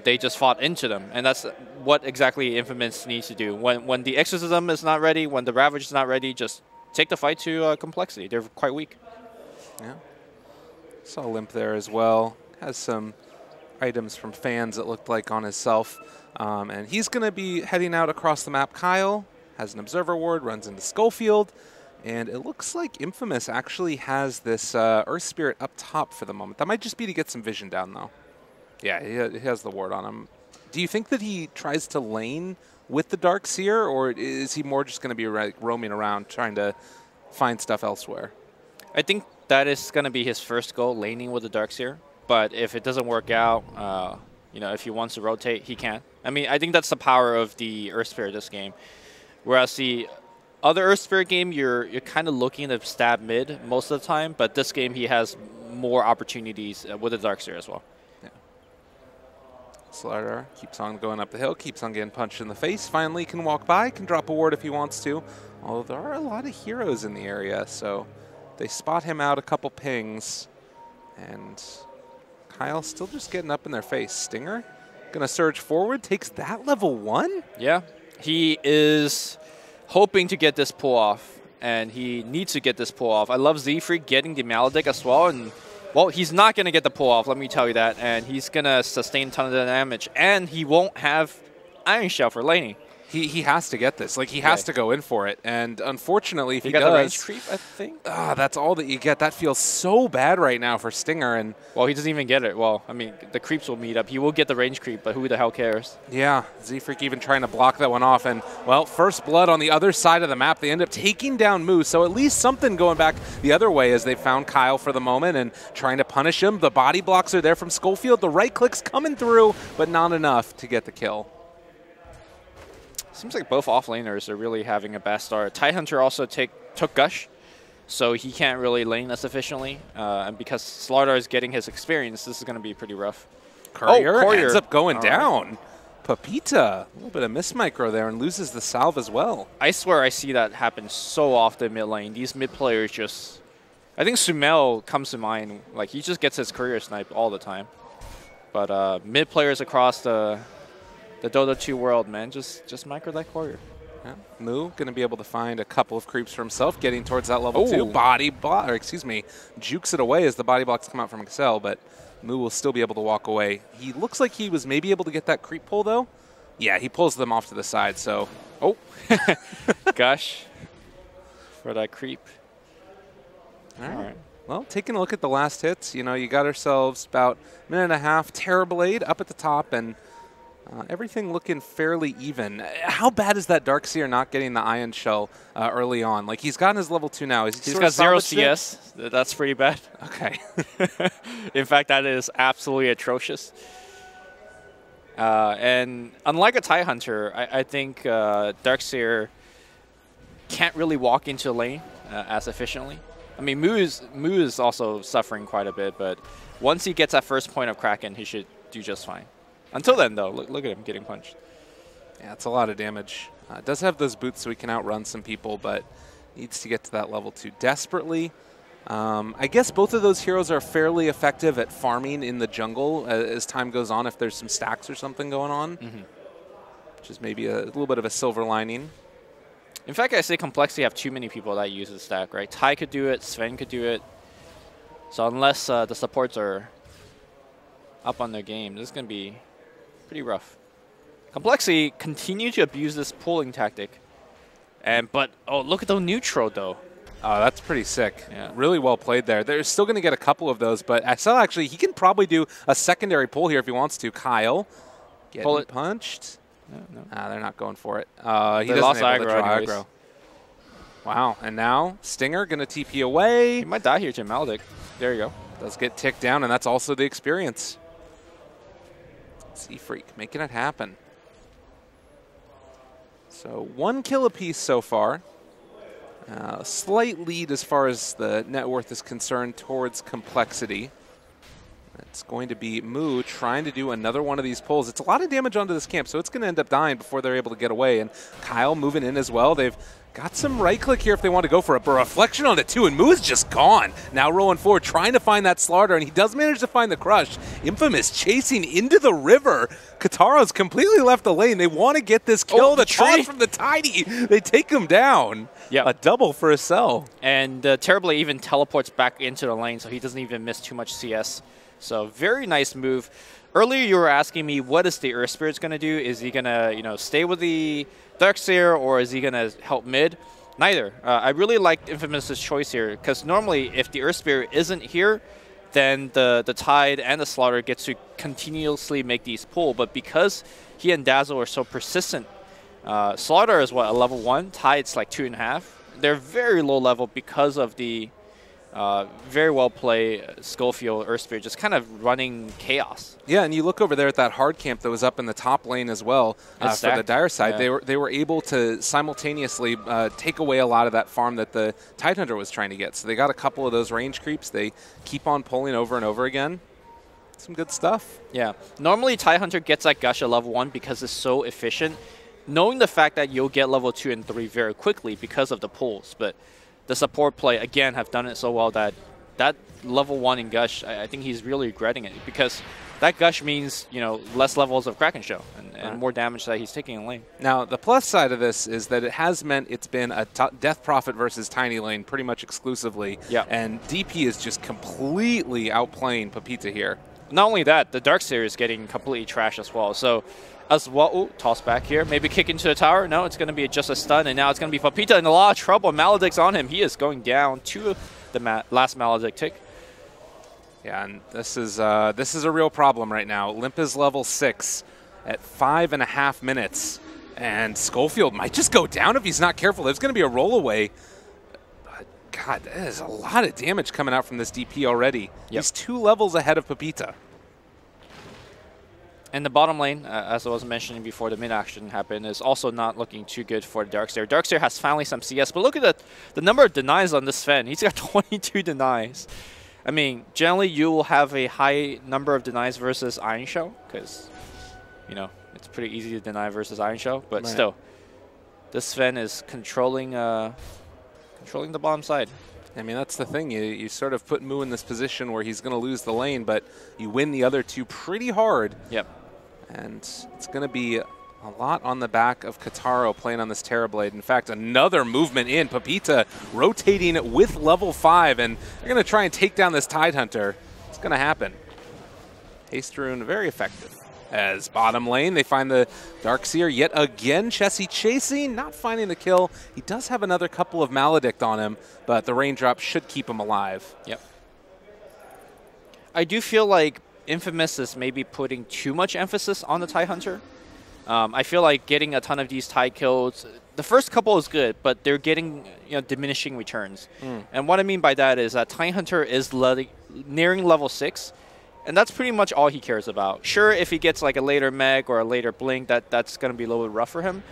they just fought into them. And that's what exactly Infamous needs to do. When the Exorcism is not ready, when the Ravage is not ready, just take the fight to compLexity. They're quite weak. Yeah. Saw Limp there as well. Has some items from fans it looked like on himself. And he's going to be heading out across the map. Kyle has an Observer Ward, runs into Schofield. And it looks like Infamous actually has this Earth Spirit up top for the moment. That might just be to get some vision down, though. Yeah, he has the ward on him. Do you think that he tries to lane with the Darkseer, or is he more just going to be roaming around trying to find stuff elsewhere? I think that is going to be his first goal, laning with the Darkseer. But if it doesn't work out, if he wants to rotate, he can. I mean, I think that's the power of the Earth Spirit this game. Whereas the other Earth Spirit game, you're kind of looking to stab mid most of the time. But this game, he has more opportunities with the Darkseer as well. StarLadder keeps on going up the hill, keeps on getting punched in the face. Finally can walk by, can drop a ward if he wants to. Although there are a lot of heroes in the area, so they spot him out a couple pings. And Kyle still just getting up in their face. Stinger gonna surge forward, takes that level 1? Yeah, he is hoping to get this pull off, and he needs to get this pull off. I love Z-Freak getting the Maledict as well, and well, he's not going to get the pull-off, let me tell you that, and he's going to sustain a ton of the damage, and he won't have Iron Shell for laning. He has to get this. Like, he has to go in for it. And unfortunately, if he got does, the range creep, I think. That's all that you get. That feels so bad right now for Stinger. And well, he doesn't even get it. Well, I mean, the creeps will meet up. He will get the range creep, but who the hell cares? Yeah, Z-Freak even trying to block that one off. And, well, first blood on the other side of the map. They end up taking down Moose. So at least something going back the other way as they found Kyle for the moment and trying to punish him. The body blocks are there from Schofield. The right click's coming through, but not enough to get the kill. Seems like both offlaners are really having a bad start. Tidehunter also took Gush, so he can't really lane as efficiently. And because StarLadder is getting his experience, this is going to be pretty rough. Courier ends up going down. Pepita, a little bit of mismicro there and loses the salve as well. I swear I see that happen so often mid lane. These mid players just... I think Sumail comes to mind. Like, he just gets his courier snipe all the time. But mid players across the Dota 2 world, man, just micro that courier. Yeah. Moo going to be able to find a couple of creeps for himself, getting towards that level 2. Body block, or excuse me, jukes it away as the body blocks come out from Excel, but Moo will still be able to walk away. He looks like he was maybe able to get that creep pull, though. Yeah, he pulls them off to the side, so... Oh, gosh, for that creep. All right. Well, taking a look at the last hits, you know, you got ourselves about a minute and a half. Terrorblade up at the top, and everything looking fairly even. How bad is that Darkseer not getting the Ion Shell early on? Like, he's gotten his level 2 now. He's got 0 CS. That's pretty bad. Okay. In fact, that is absolutely atrocious. And unlike a Tidehunter, I think Darkseer can't really walk into a lane as efficiently. I mean, Moo is also suffering quite a bit, but once he gets that first point of Kraken, he should do just fine. Until then, though, look at him getting punched. Yeah, it's a lot of damage. Does have those boots so he can outrun some people, but needs to get to that level 2 desperately. I guess both of those heroes are fairly effective at farming in the jungle as time goes on if there's some stacks or something going on, which is maybe a little bit of a silver lining. In fact, I say compLexity have too many people that use the stack, right? Ty could do it, Sven could do it. So unless the supports are up on their game, this is going to be pretty rough. compLexity continue to abuse this pulling tactic. But look at the neutral, though. Oh, that's pretty sick. Yeah. Really well played there. They're still going to get a couple of those, but Excel actually, he can probably do a secondary pull here if he wants to. Kyle getting punched. No. They're not going for it. He lost doesn't able to draw anyways. aggro. Wow, and now Stinger going to TP away. He might die here to Maldic. There you go. Does get ticked down, and that's also the experience. Z-Freak making it happen. So 1 kill apiece so far. Slight lead as far as the net worth is concerned towards compLexity. It's going to be Moo trying to do another one of these pulls. It's a lot of damage onto this camp, so it's going to end up dying before they're able to get away. And Kyle moving in as well. They've got some right click here if they want to go for it, but reflection on it too, and Moo is just gone. Now rolling forward, trying to find that StarLadder, and he does manage to find the crush. Infamous chasing into the river. Katara's completely left the lane. They want to get this kill. The taunt from the Tiny. They take him down. Yep. A double for a cell. And Terribly even teleports back into the lane, so he doesn't even miss too much CS. So very nice move. Earlier you were asking me, what is the Earth Spirit going to do? Is he going to, stay with the Darkseer, or is he going to help mid? Neither. I really liked Infamous's choice here, because normally if the Earth Spirit isn't here, then the Tide and the StarLadder gets to continuously make these pull. But because he and Dazzle are so persistent, StarLadder is a level 1, Tide's like 2.5. They're very low level because of the very well played Schofield Earth Spirit, just kind of running chaos. Yeah, and you look over there at that hard camp that was up in the top lane as well for the Dire side. Yeah. They were able to simultaneously take away a lot of that farm that the Tidehunter was trying to get. So they got a couple of those range creeps. They keep on pulling over and over again. Some good stuff. Yeah. Normally Tidehunter gets that Gush at level 1 because it's so efficient, knowing the fact that you'll get level 2 and 3 very quickly because of the pulls. But the support play, again, have done it so well that level 1 in Gush, I think he's really regretting it, because that Gush means, less levels of Kraken Shell and more damage that he's taking in lane. Now, the plus side of this is that it has meant it's been a Death Prophet versus Tiny lane pretty much exclusively. Yeah. And DP is just completely outplaying Pepita here. Not only that, the Darkseer is getting completely trashed as well. So as well, ooh, toss back here. Maybe kick into the tower. No, it's going to be just a stun, and now it's going to be Pepita in a lot of trouble. Maledict's on him. He is going down to the last Maledict tick. Yeah, and this is a real problem right now. Limp is level 6 at 5.5 minutes, and Schofield might just go down if he's not careful. There's going to be a roll away. But God, there's a lot of damage coming out from this DP already. Yep. He's 2 levels ahead of Pepita. And the bottom lane, as I was mentioning before the mid-action happened, is also not looking too good for Darkseer. Darkseer has finally some CS, but look at the number of denies on this Sven. He's got 22 denies. I mean, generally you will have a high number of denies versus Iron Show, because, you know, it's pretty easy to deny versus Iron Show, but still, this Sven is controlling the bottom side. I mean, that's the thing. You sort of put Mu in this position where he's going to lose the lane, but you win the other 2 pretty hard. Yep. And it's going to be a lot on the back of Kataro playing on this Terrorblade. In fact, another movement in. Pepita rotating with level 5, and they're going to try and take down this Tidehunter. It's going to happen. Haste Rune, very effective. As bottom lane, they find the Darkseer yet again. Chessie chasing, not finding the kill. He does have another couple of Maledict on him, but the raindrop should keep him alive. Yep. I do feel like Infamous is maybe putting too much emphasis on the Tidehunter. I feel like getting a ton of these Tide kills, the first couple is good, but they're getting diminishing returns. And what I mean by that is that Tidehunter is nearing level 6, and that's pretty much all he cares about. Sure, if he gets like a later Meg or a later Blink, that's going to be a little bit rough for him.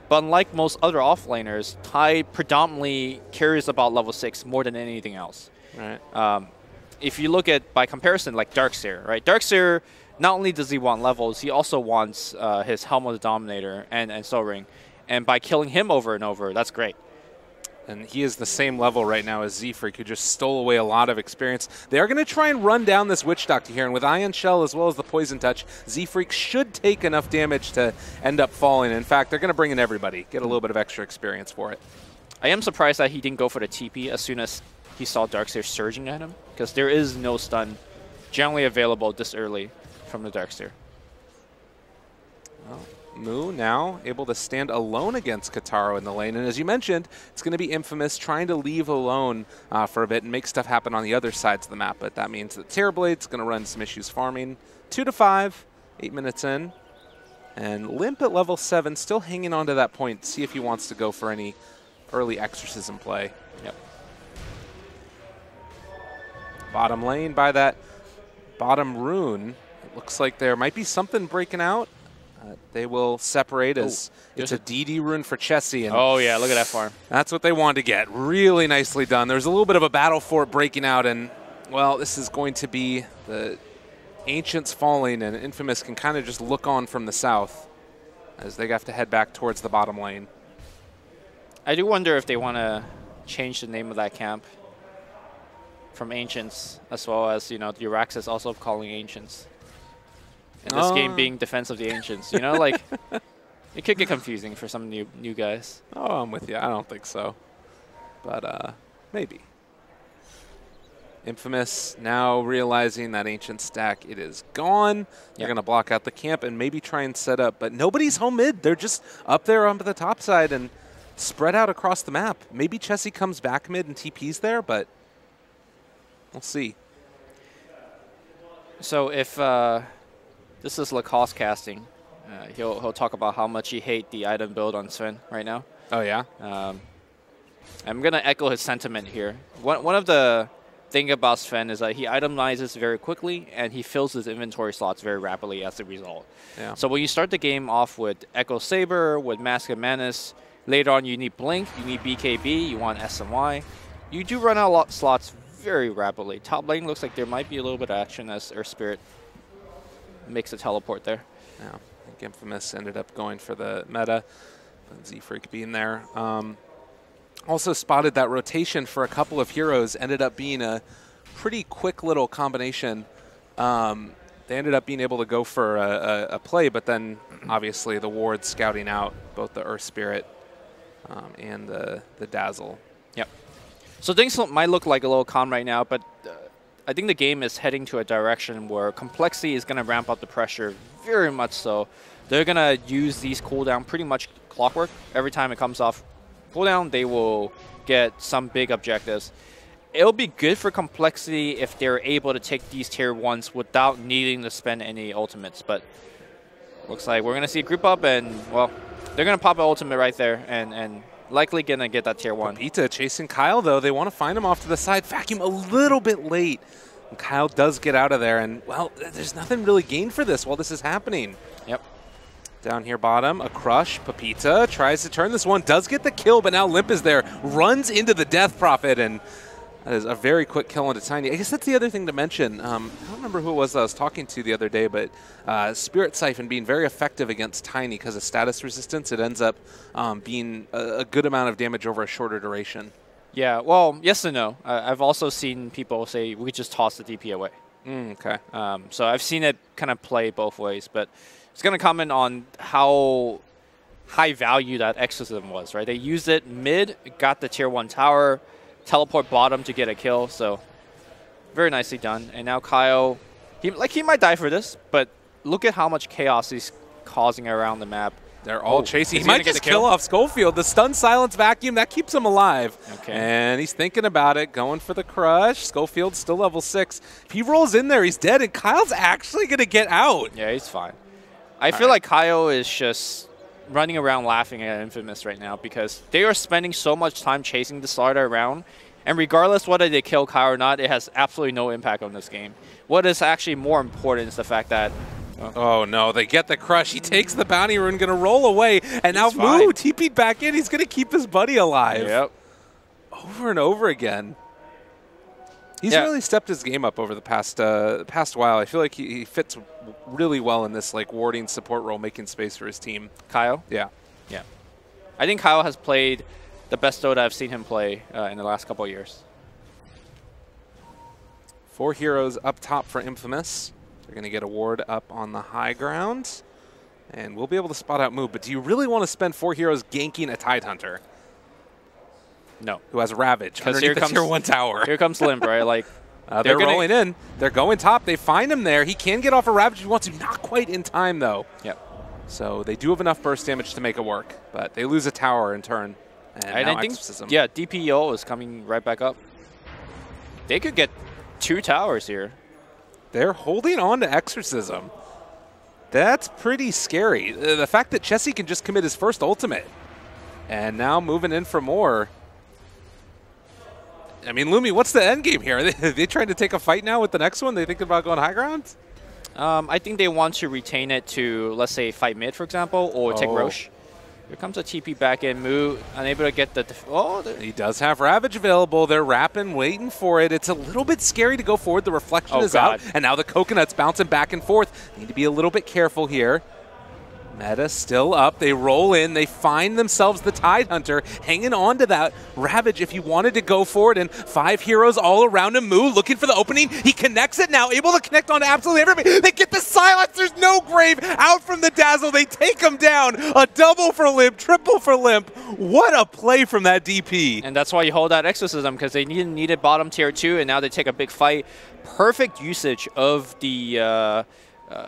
But unlike most other offlaners, Tide predominantly cares about level 6 more than anything else. Right. If you look at, by comparison, like Darkseer, right? Darkseer, not only does he want levels, he also wants his Helm of the Dominator and Soul Ring. And by killing him over and over, that's great. And he is the same level right now as Z-Freak, who just stole away a lot of experience. They are going to try and run down this Witch Doctor here, and with Ion Shell as well as the Poison Touch, Z-Freak should take enough damage to end up falling. In fact, they're going to bring in everybody, get a little bit of extra experience for it. I am surprised that he didn't go for the TP as soon as he saw Darkseer surging at him, because there is no stun generally available this early from the Darkseer. Well, Mu now able to stand alone against Kataro in the lane, and as you mentioned, it's going to be Infamous trying to leave alone for a bit and make stuff happen on the other sides of the map, but that means that Terrorblade's going to run some issues farming. 2-5, 8 minutes in, and Limp at level 7 still hanging on to that point, see if he wants to go for any early Exorcism play. Yep. Bottom lane by that bottom rune, it looks like there might be something breaking out. They will separate as it's a DD rune for Chessie. And oh, yeah, look at that farm. That's what they wanted to get. Really nicely done. There's a little bit of a battle for it breaking out, and, well, this is going to be the Ancients falling, and Infamous can kind of just look on from the south as they have to head back towards the bottom lane. I do wonder if they want to change the name of that camp from Ancients, as well as, the Uraxis also calling Ancients. And this game being Defense of the Ancients, like, it could get confusing for some new guys. Oh, I'm with you. I don't think so. But maybe. Infamous now realizing that Ancient stack, it is gone. They're going to block out the camp and maybe try and set up. But nobody's home mid. They're just up there on the top side and spread out across the map. Maybe Chessie comes back mid and TP's there, but we'll see. So if this is Lacoste casting, he'll talk about how much he hates the item build on Sven right now. Oh, yeah? I'm going to echo his sentiment here. One of the thing about Sven is that he itemizes very quickly, and he fills his inventory slots very rapidly as a result. Yeah. So when you start the game off with Echo Saber, with Mask of Menace, later on you need Blink, you need BKB, you want SMY. You do run out of slots very rapidly. Top lane looks like there might be a little bit of action as Earth Spirit makes a teleport there. Yeah, I think Infamous ended up going for the meta, but Z-Freak being there. Also spotted that rotation for a couple of heroes, ended up being a pretty quick little combination. They ended up being able to go for a play, but then obviously the ward scouting out both the Earth Spirit and the Dazzle. Yep. So things might look like a little calm right now, but I think the game is heading to a direction where complexity is going to ramp up the pressure very much so. They're going to use these cooldown pretty much clockwork. Every time it comes off cooldown, they will get some big objectives. It'll be good for complexity if they're able to take these tier 1s without needing to spend any ultimates. But looks like we're going to see a group up, and, well, they're going to pop an ultimate right there and likely going to get that tier 1. Pepita chasing Kyle, though. They want to find him off to the side. Vacuum a little bit late. And Kyle does get out of there, and, well, there's nothing really gained for this while this is happening. Yep. Down here bottom, a crush. Pepita tries to turn this one, does get the kill, but now Limp is there, runs into the Death Prophet, and that is a very quick kill onto Tiny. I guess that's the other thing to mention. I don't remember who it was that I was talking to the other day, but Spirit Siphon being very effective against Tiny because of status resistance. It ends up being a good amount of damage over a shorter duration. Yeah, well, yes and no. I've also seen people say we just toss the DP away. Okay. So I've seen it kind of play both ways, but it's going to comment on how high value that exorcism was, right? They used it mid, got the tier 1 tower, teleport bottom to get a kill, so very nicely done. And now Kyle, he might die for this, but look at how much chaos he's causing around the map. They're all chasing. He might just kill off Schofield. The stun silence vacuum, that keeps him alive. Okay. And he's thinking about it, going for the crush. Schofield's still level 6. If he rolls in there, he's dead, and Kyle's actually going to get out. Yeah, he's fine. I feel like Kyle is just running around laughing at Infamous right now because they are spending so much time chasing the StarLadder around, and regardless whether they kill Kyle or not, it has absolutely no impact on this game. What is actually more important is the fact that oh no, they get the crush. He takes the bounty rune, going to roll away, and now Moo TP'd back in. He's going to keep his buddy alive. Yep. Over and over again. He's really stepped his game up over the past while. I feel like he fits really well in this like warding support role, making space for his team. Kyle? Yeah. Yeah. I think Kyle has played the best Dota I've seen him play in the last couple of years. 4 heroes up top for Infamous. They're going to get a ward up on the high ground. And we'll be able to spot out Moo. But do you really want to spend 4 heroes ganking a Tidehunter? No. Who has Ravage underneath the tier 1 tower. Here comes Limp, right? Like, they're rolling in. They're going top. They find him there. He can get off a Ravage if he wants to. Not quite in time, though. Yep. So they do have enough burst damage to make it work. But they lose a tower in turn. And now Exorcism. Yeah, DPO is coming right back up. They could get 2 towers here. They're holding on to Exorcism. That's pretty scary. The fact that Chessie can just commit his first ultimate. And now moving in for more. I mean, Lumi, what's the end game here? Are they trying to take a fight now with the next one? They thinking about going high ground? I think they want to retain it to, let's say, fight mid, for example, or take Roche. Here comes a TP back in. Moo unable to get the... He does have Ravage available. They're wrapping, waiting for it. It's a little bit scary to go forward. The reflection is out. And now the coconut's bouncing back and forth. Need to be a little bit careful here. Meta still up. They roll in. They find themselves the Tidehunter hanging on to that Ravage if he wanted to go forward. And 5 heroes all around him. Moo looking for the opening. He connects it now. Able to connect on absolutely everybody. They get the silence. There's no grave. Out from the Dazzle. They take him down. A double for Limp. Triple for Limp. What a play from that DP. And that's why you hold that Exorcism, because they needed bottom tier 2, and now they take a big fight. Perfect usage of the...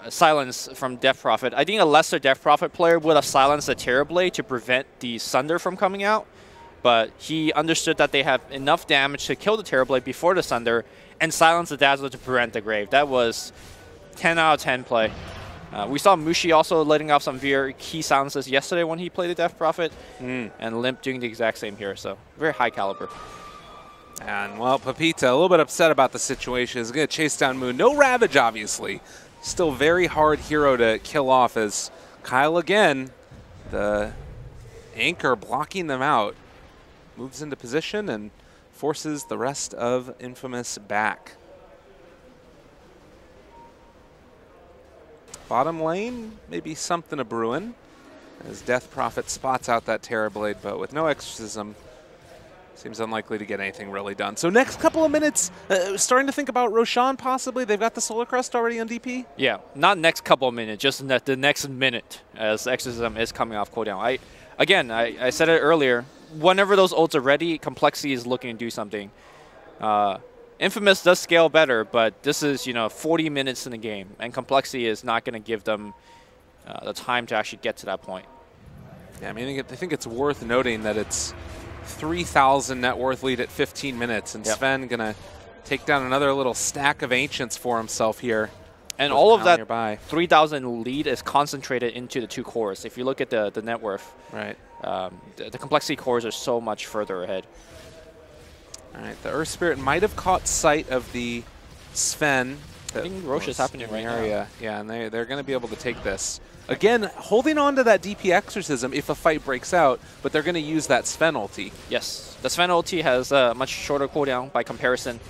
silence from Death Prophet. I think a lesser Death Prophet player would have silenced the Terrorblade to prevent the Sunder from coming out, but he understood that they have enough damage to kill the Terrorblade before the Sunder and silence the Dazzler to prevent the Grave. That was 10 out of 10 play. We saw Mushi also letting off some very key silences yesterday when he played the Death Prophet, and Limp doing the exact same here, so very high caliber. And, well, Pepita, a little bit upset about the situation, is going to chase down Moon. No Ravage, obviously. Still very hard hero to kill off as Kyle again, the anchor blocking them out, moves into position and forces the rest of Infamous back. Bottom lane, maybe something a brewing as Death Prophet spots out that Terrorblade, but with no Exorcism, seems unlikely to get anything really done. So next couple of minutes, starting to think about Roshan possibly. They've got the Solar Crest already on DP? Yeah, not next couple of minutes, just the next minute as Exorcism is coming off cooldown. I said it earlier, whenever those ults are ready, complexity is looking to do something. Infamous does scale better, but this is 40 minutes in the game, and complexity is not going to give them the time to actually get to that point. Yeah, I mean, I think it's worth noting that it's 3,000 net worth lead at 15 minutes, and Sven going to take down another little stack of Ancients for himself here. And all of that 3,000 lead is concentrated into the 2 cores. If you look at the net worth, right, the complexity cores are so much further ahead. All right, the Earth Spirit might have caught sight of the Sven. I think Roche is happening right now. Yeah, and they're going to be able to take this. Again, holding on to that DP Exorcism if a fight breaks out, but they're going to use that Sven ulti. Yes, the Sven ulti has a much shorter cooldown by comparison,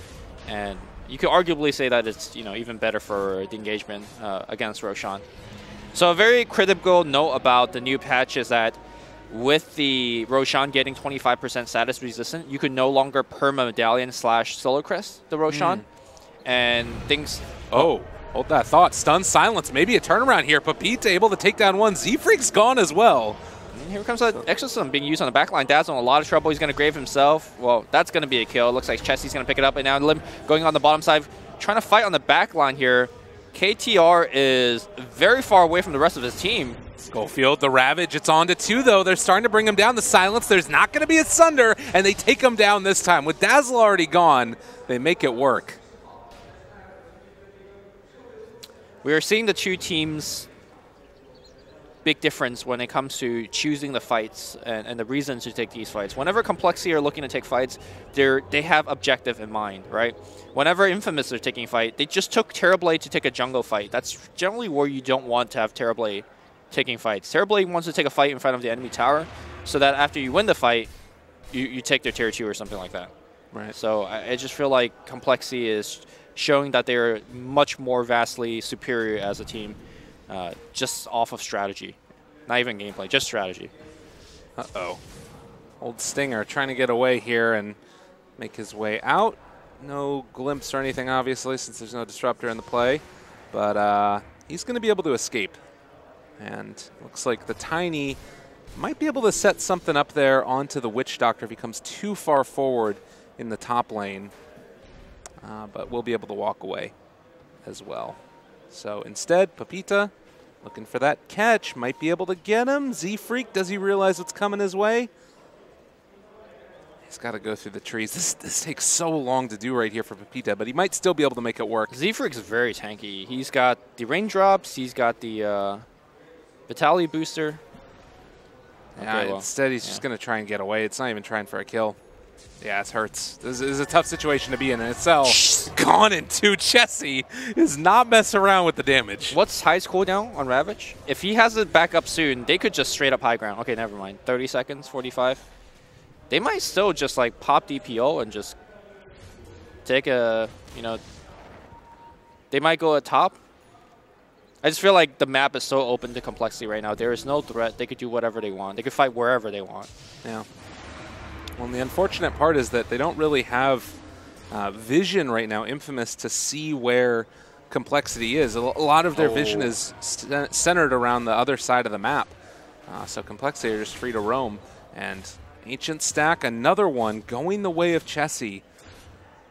and you could arguably say that it's even better for the engagement against Roshan. So a very critical note about the new patch is that with the Roshan getting 25% status resistant, you could no longer perma-medallion / solo crest the Roshan. And things... Oh, hold that thought. Stun silence. Maybe a turnaround here. Pepita able to take down one. Z-Freak's gone as well. And here comes that Exorcism being used on the backline. Dad's in a lot of trouble. He's going to grave himself. Well, that's going to be a kill. Looks like Chessie's going to pick it up. And now Lim going on the bottom side, trying to fight on the backline here. KTR is very far away from the rest of his team. Schofield, the Ravage, it's on to 2, though. They're starting to bring him down. The silence, there's not going to be a Sunder, and they take him down this time. With Dazzle already gone, they make it work. We are seeing the 2 teams' big difference when it comes to choosing the fights and the reasons to take these fights. Whenever Complexity are looking to take fights, they have objective in mind, right? Whenever Infamous are taking a fight, they just took Terrorblade to take a jungle fight. That's generally where you don't want to have Terrorblade taking fights. Terrorblade wants to take a fight in front of the enemy tower so that after you win the fight, you take their tier 2 or something like that. Right. So I just feel like Complexity is showing that they're much more vastly superior as a team just off of strategy. Not even gameplay, just strategy. Uh-oh. Old Stinger trying to get away here and make his way out. No glimpse or anything, obviously, since there's no disruptor in the play. But he's going to be able to escape. And looks like the Tiny might be able to set something up there onto the Witch Doctor if he comes too far forward in the top lane. But we'll be able to walk away as well. So instead, Pepita looking for that catch. Might be able to get him. Z-Freak, does he realize what's coming his way? He's got to go through the trees. This takes so long to do right here for Pepita, but he might still be able to make it work. Z-Freak's very tanky. He's got the raindrops. He's got the Vitality booster. Yeah, Okay, instead he's just going to try and get away. It's not even trying for a kill. Yeah, it hurts. This is a tough situation to be in itself. Gone in 2. Chessie is not messing around with the damage. What's highest cooldown on Ravage? If he has it back up soon, they could just straight up high ground. Okay, never mind. 30 seconds, 45. They might still just like pop DPO and just take a, they might go at top. I just feel like the map is so open to complexity right now. There is no threat. They could do whatever they want. They could fight wherever they want. Yeah. Well, and the unfortunate part is that they don't really have vision right now, Infamous, to see where complexity is. A lot of their vision is centered around the other side of the map. So complexity are just free to roam. And Ancient stack, another one going the way of Chessie.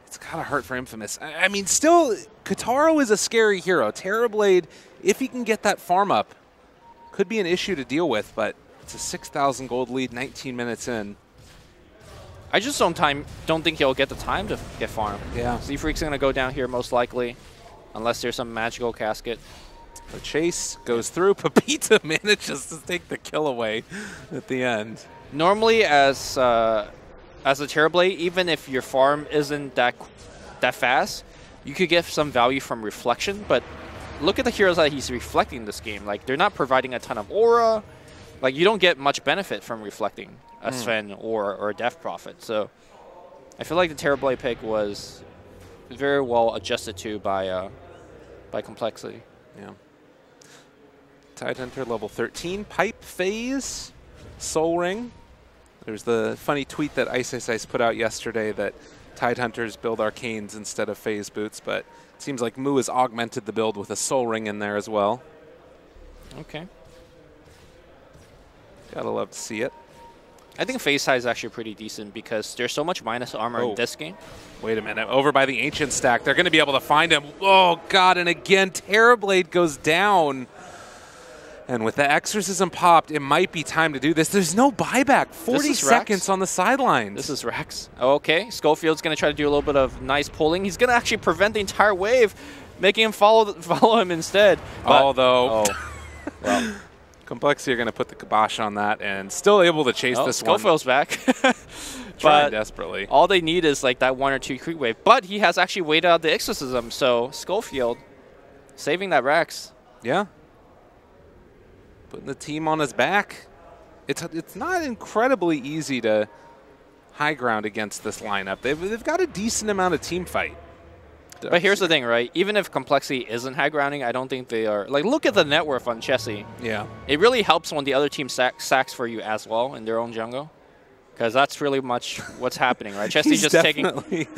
It's got to hurt for Infamous. I mean, still, Kataro is a scary hero. Terrorblade, if he can get that farm up, could be an issue to deal with, but it's a 6,000 gold lead 19 minutes in. I just don't think he'll get the time to get farmed. Yeah. Z-Freak's going to go down here most likely, unless there's some magical casket. The chase goes through. Pepita manages to take the kill away at the end. Normally, as a Terrorblade, even if your farm isn't that fast, you could get some value from reflection. But look at the heroes that he's reflecting this game. Like, they're not providing a ton of aura. Like, you don't get much benefit from reflecting a Sven or a Death Prophet. So I feel like the Terrorblade pick was very well adjusted to by complexity. Yeah. Tidehunter level 13, Pipe Phase, Soul Ring. There's the funny tweet that Ice put out yesterday that Tidehunters build Arcanes instead of Phase Boots, but it seems like Mu has augmented the build with a Soul Ring in there as well. Okay. Gotta love to see it. I think phase high is actually pretty decent because there's so much minus armor in this game. Wait a minute. Over by the Ancient stack. They're going to be able to find him. Oh, God. And again, Terrorblade goes down. And with the Exorcism popped, it might be time to do this. There's no buyback. 40 seconds on the sidelines. This is Rex. Okay, Schofield's going to try to do a little bit of nice pulling. He's going to actually prevent the entire wave, making him follow him instead. But, although, well, compLexity are going to put the kibosh on that and still able to chase this one. Schofield's back. Trying desperately. All they need is like that 1 or 2 creep wave. But he has actually waited out the Exorcism, so Schofield saving that Rex. Yeah. Putting the team on his back. It's not incredibly easy to high ground against this lineup. They've got a decent amount of team fight. But here's the thing, right? Even if compLexity isn't high grounding, I don't think they are. Like, look at the net worth on Chessie. Yeah. It really helps when the other team sacks for you as well in their own jungle. Because that's really much what's happening, right? Chessie's just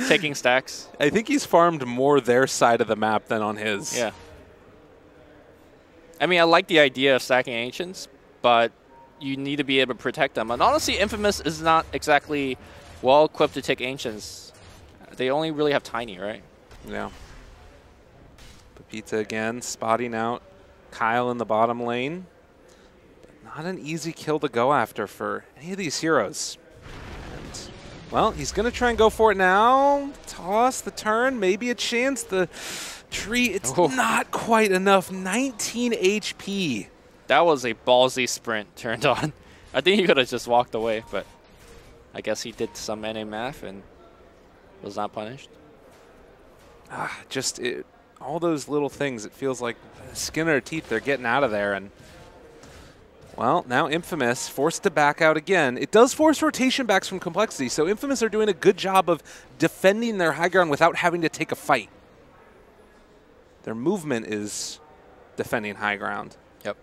taking stacks. I think he's farmed more their side of the map than on his. Yeah. I mean, I like the idea of stacking Ancients, but you need to be able to protect them. And honestly, Infamous is not exactly well-equipped to take Ancients. They only really have Tiny, right? Yeah. Pepita again, spotting out Kyle in the bottom lane. But not an easy kill to go after for any of these heroes. And, well, he's going to try and go for it now. Toss the turn, maybe a chance. The tree, it's not quite enough. 19 HP. That was a ballsy sprint turned on. I think he could have just walked away, but I guess he did some NA math and was not punished. All those little things, it feels like skin of their teeth, they're getting out of there. And, well, now Infamous forced to back out again. It does force rotation backs from compLexity, so Infamous are doing a good job of defending their high ground without having to take a fight. Their movement is defending high ground. Yep.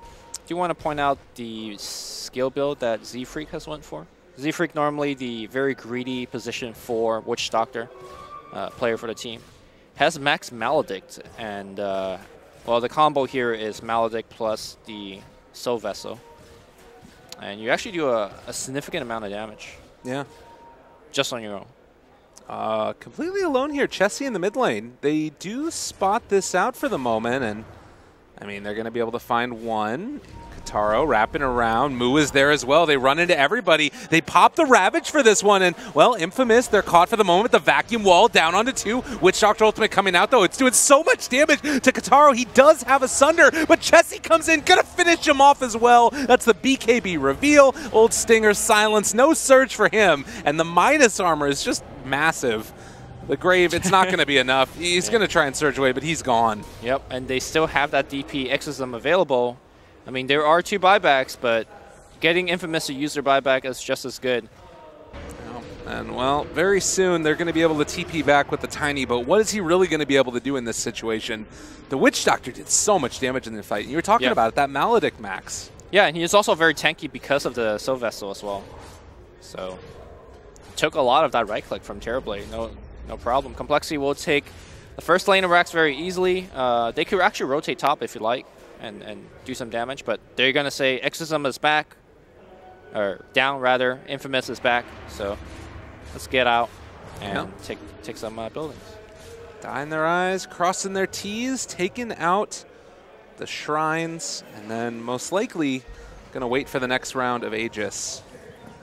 Do you want to point out the skill build that Z-Freak has went for? Z-Freak normally the very greedy position for Witch Doctor player for the team. Has max Maledict, and well, the combo here is Maledict plus the Soul Vessel. And you actually do a significant amount of damage. Yeah. Just on your own. Completely alone here. Chessie in the mid lane. They do spot this out for the moment, and I mean, they're going to be able to find one. Kataro wrapping around. Moo is there as well. They run into everybody. They pop the Ravage for this one, and, well, Infamous, they're caught for the moment. The vacuum wall down onto 2. Witch Doctor Ultimate coming out, though. It's doing so much damage to Kataro. He does have a Sunder, but Chessie comes in, gonna finish him off as well. That's the BKB reveal. Old Stinger silence. No surge for him, and the minus armor is just massive. The Grave, it's not going to be enough. He's going to try and surge away, but he's gone. Yep, and they still have that DP Exorcism available. I mean, there are 2 buybacks, but getting Infamous to use their buyback is just as good. And, well, very soon they're going to be able to TP back with the Tiny, but what is he really going to be able to do in this situation? The Witch Doctor did so much damage in the fight. You were talking about it, that Maledict max. Yeah, and he is also very tanky because of the Soul Vessel as well. So, took a lot of that right click from Terrorblade. No problem. compLexity will take the first lane of Rax very easily. They could actually rotate top if you like and do some damage, but they're going to say Exorcism is back, or down rather. Infamous is back, so let's get out and take some buildings. Dye in their eyes, crossing their T's, taking out the shrines, and then most likely going to wait for the next round of Aegis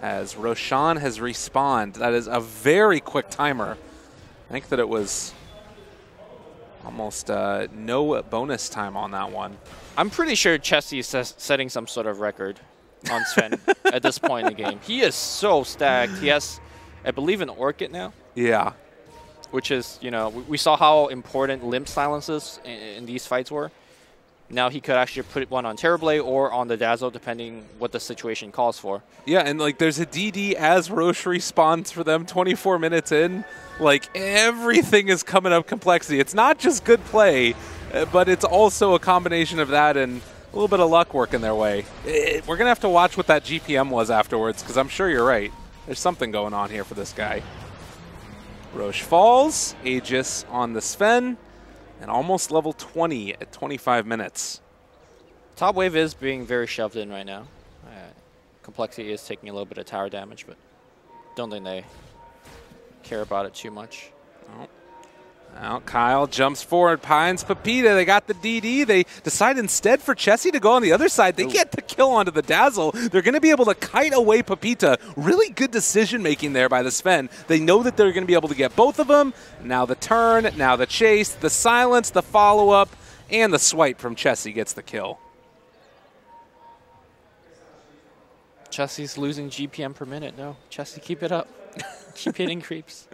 as Roshan has respawned. That is a very quick timer. I think that it was almost no bonus time on that one. I'm pretty sure Chessie is setting some sort of record on Sven at this point in the game. He is so stacked. He has, I believe, an Orchid now. Yeah. Which is, you know, we saw how important limb silences in these fights were. Now he could actually put one on Terrorblade or on the Dazzle, depending what the situation calls for. Yeah, and like there's a DD as Roche respawns for them 24 minutes in. Like everything is coming up compLexity. It's not just good play, but it's also a combination of that and a little bit of luck working their way. We're going to have to watch what that GPM was afterwards, because I'm sure you're right. There's something going on here for this guy. Roche falls, Aegis on the Sven, and almost level 20 at 25 minutes. Top wave is being very shoved in right now. compLexity is taking a little bit of tower damage, but don't think they care about it too much. Oh. Now Kyle jumps forward, pines Pepita. They got the DD. They decide instead for Chessie to go on the other side. They get the kill onto the Dazzle. They're going to be able to kite away Pepita. Really good decision making there by the Sven. They know that they're going to be able to get both of them. Now the turn, now the chase, the silence, the follow-up, and the swipe from Chessie gets the kill. Chessie's losing GPM per minute. No, Chessie, keep it up. Keep hitting creeps.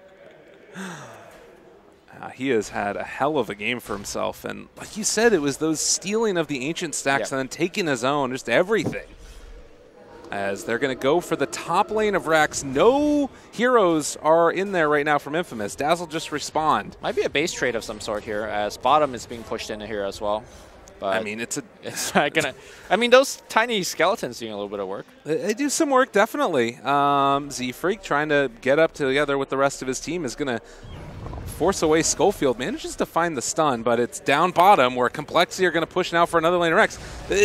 He has had a hell of a game for himself. And like you said, it was those stealing of the ancient stacks and then taking his own, just everything. As they're going to go for the top lane of Rax. No heroes are in there right now from Infamous. Dazzle just respawned. Might be a base trade of some sort here, as bottom is being pushed into here as well. But I mean, it's not gonna. I mean, those tiny skeletons doing a little bit of work. They do some work, definitely. Z-Freak trying to get up together with the rest of his team is going to force away Schofield. Manages to find the stun, but it's down bottom where compLexity are going to push now for another lane of Rex.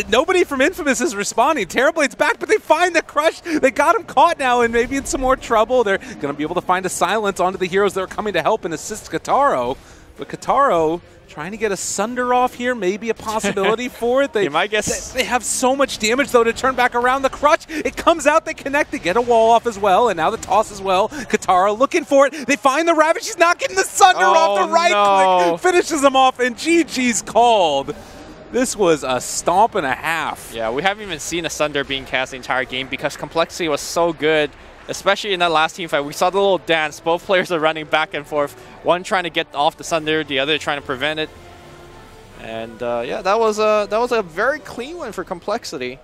Nobody from Infamous is responding. Terrorblade's back, but they find the crush. They got him caught now and maybe in some more trouble. They're going to be able to find a silence onto the heroes that are coming to help and assist Kataro. But Kataro trying to get a Sunder off here, maybe a possibility for it. They have so much damage, though, to turn back around. The Crutch, it comes out, they connect, they get a wall off as well, and now the toss as well. Katara looking for it. They find the Ravage. She's not getting the Sunder off. The right click finishes him off, and GG's called. This was a stomp and a half. Yeah, we haven't even seen a Sunder being cast the entire game because compLexity was so good. Especially in that last team fight, we saw the little dance. Both players are running back and forth. One trying to get off the Sunder, the other trying to prevent it. And yeah, that was a very clean one for compLexity.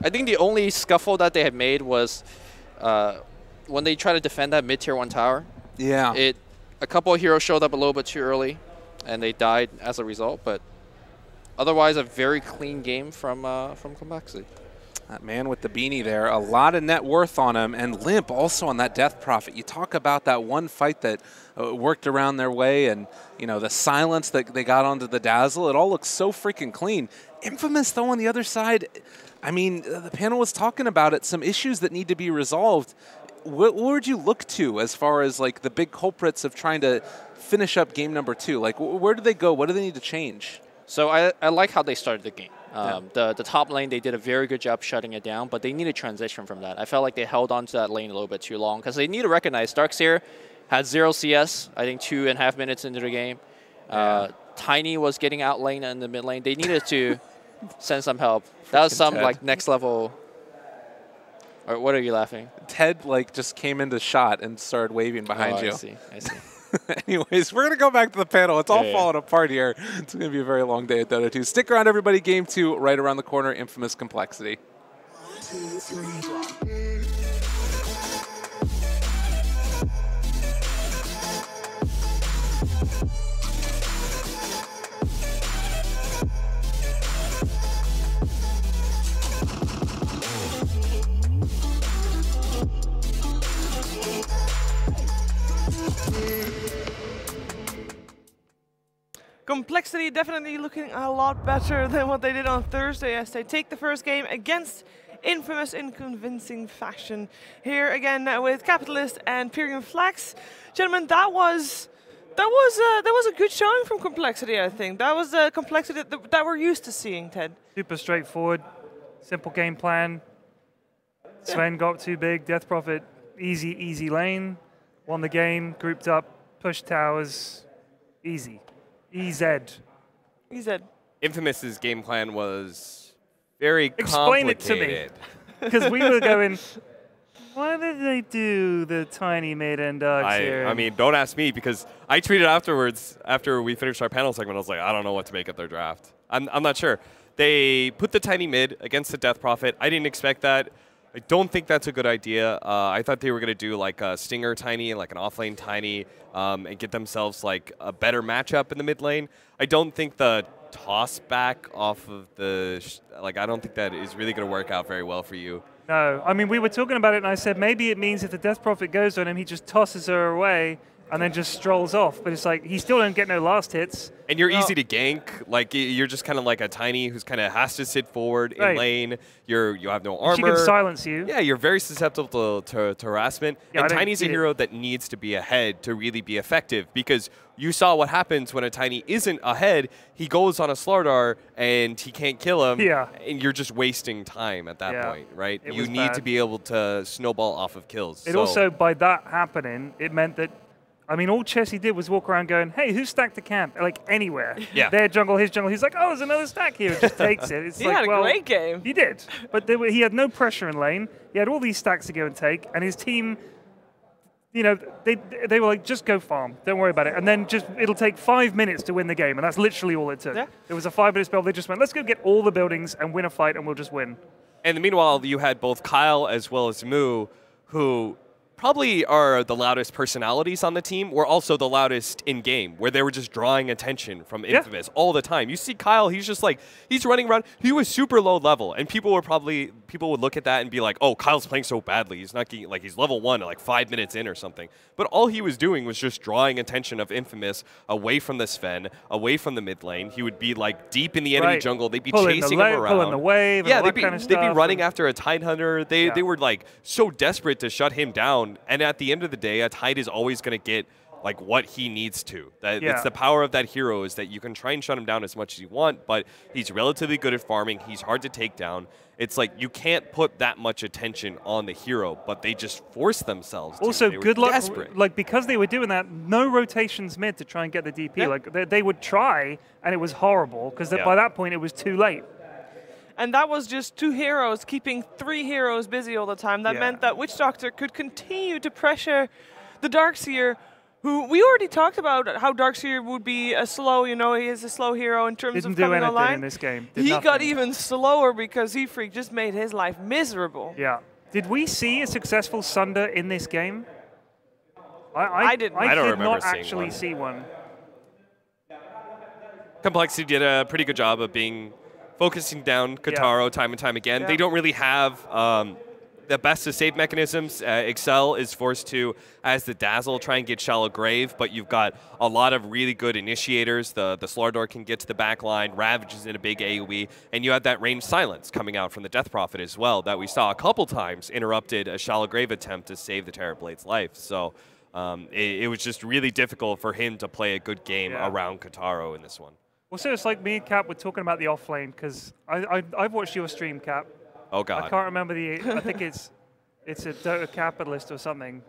I think the only scuffle that they had made was when they tried to defend that mid-tier 1 tower. Yeah. A couple of heroes showed up a little bit too early, and they died as a result. But otherwise, a very clean game from compLexity. That man with the beanie there, a lot of net worth on him, and Limp also on that Death Prophet. You talk about that one fight that worked around their way, and you know the silence that they got onto the Dazzle. It all looks so freaking clean. Infamous, though, on the other side, I mean, the panel was talking about it, some issues that need to be resolved. What would you look to as far as like the big culprits of trying to finish up game number 2? Like, where do they go? What do they need to change? So I like how they started the game. The top lane, they did a very good job shutting it down, but they need to transition from that. I felt like they held on to that lane a little bit too long because they need to recognize Darkseer had 0 CS, I think 2.5 minutes into the game. Tiny was getting out lane in the mid lane. They needed to send some help. That was some like next level. Or what are you laughing? Ted like just came into shot and started waving behind you. I see. Anyways, we're going to go back to the panel. It's all falling apart here. It's going to be a very long day at Dota 2. Stick around, everybody. Game 2 right around the corner. Infamous compLexity. 1, 2, 3. compLexity definitely looking a lot better than what they did on Thursday as they take the first game against Infamous in convincing fashion. Here again with Capitalist and Pyrian Flax. Gentlemen, that was a good showing from compLexity, I think. That was the compLexity that we're used to seeing, Ted. Super straightforward, simple game plan. Sven got too big, Death Prophet, easy lane. Won the game, grouped up, pushed towers, easy. EZ. Infamous's game plan was very Explain complicated. it to me. Because we were going, why did they do the tiny mid and Darkseer? I mean, don't ask me because I tweeted afterwards, after we finished our panel segment, I was like, I don't know what to make of their draft. I'm not sure. They put the tiny mid against the Death Prophet. I didn't expect that. I don't think that's a good idea. I thought they were going to do like a Stinger Tiny, like an offlane Tiny, and get themselves like a better matchup in the mid lane. I don't think the toss back off of the, I don't think that is really going to work out very well for you. No, I mean, we were talking about it and I said maybe it means if the Death Prophet goes on him, he just tosses her away and then just strolls off. But it's like, he still don't get no last hits. And you're easy to gank. Like, you're just kind of like a Tiny who's kind of has to sit forward in lane. You have no armor. She can silence you. Yeah, you're very susceptible to harassment. Yeah, and Tiny's a hero that needs to be ahead to really be effective, because you saw what happens when a Tiny isn't ahead. He goes on a StarLadder and he can't kill him. Yeah. And you're just wasting time at that point, right? You need bad. to be able to snowball off of kills. It also, by that happening, it meant that, I mean, all Chessie did was walk around going, hey, who stacked the camp? Like, anywhere. Yeah. Their jungle, his jungle. He's like, oh, there's another stack here. And just takes it. It's he like, had a well, great game. He did. But he had no pressure in lane. He had all these stacks to go and take. And his team, you know, they were like, just go farm. Don't worry about it. And then just, it'll take 5 minutes to win the game. And that's literally all it took. Yeah. It was a 5-minute spell. They just went, let's go get all the buildings and win a fight, and we'll just win. And meanwhile, you had both Kyle as well as Moo, who probably are the loudest personalities on the team, were also the loudest in-game, where they were just drawing attention from Infamous all the time. You see Kyle, he's just like, he's running around. He was super low level, and people would look at that and be like, oh, Kyle's playing so badly. He's not getting, like, he's level 1 like 5 minutes in or something. But all he was doing was just drawing attention of Infamous away from the Sven, away from the mid lane. He would be, like, deep in the enemy jungle. They'd be chasing him around. Pulling the wave, yeah, they'd be running after a Tidehunter. They were, like, so desperate to shut him down. And at the end of the day, a Tide is always going to get like what he needs to. It's the power of that hero, is that you can try and shut him down as much as you want, but he's relatively good at farming. He's hard to take down. It's like you can't put that much attention on the hero, but they just force themselves to. Also, good luck. Desperate. Like, because they were doing that, no rotations mid to try and get the DP. Yeah. Like, they would try, and it was horrible, because by that point it was too late. And that was just 2 heroes keeping 3 heroes busy all the time. That meant that Witch Doctor could continue to pressure the Darkseer, who we already talked about how Darkseer would be a slow, you know, he is a slow hero in terms of coming online. Didn't do anything in this game. He got even slower because He-Freak just made his life miserable. Yeah. Did we see a successful Sunder in this game? I didn't. I don't remember not actually see one. compLexity did a pretty good job of focusing down Kataro time and time again. They don't really have the best of save mechanisms. Excel is forced to, as the Dazzle, try and get Shallow Grave, but you've got a lot of really good initiators. The StarLadder can get to the back line, Ravage is in a big AoE, and you have that ranged silence coming out from the Death Prophet as well that we saw a couple times interrupted a Shallow Grave attempt to save the Terrorblade's life. So it was just really difficult for him to play a good game around Kataro in this one. Well, so it's like me and Cap were talking about the off-lane, because I've watched your stream, Cap. Oh, God. I can't remember I think it's a Dota Capitalist or something,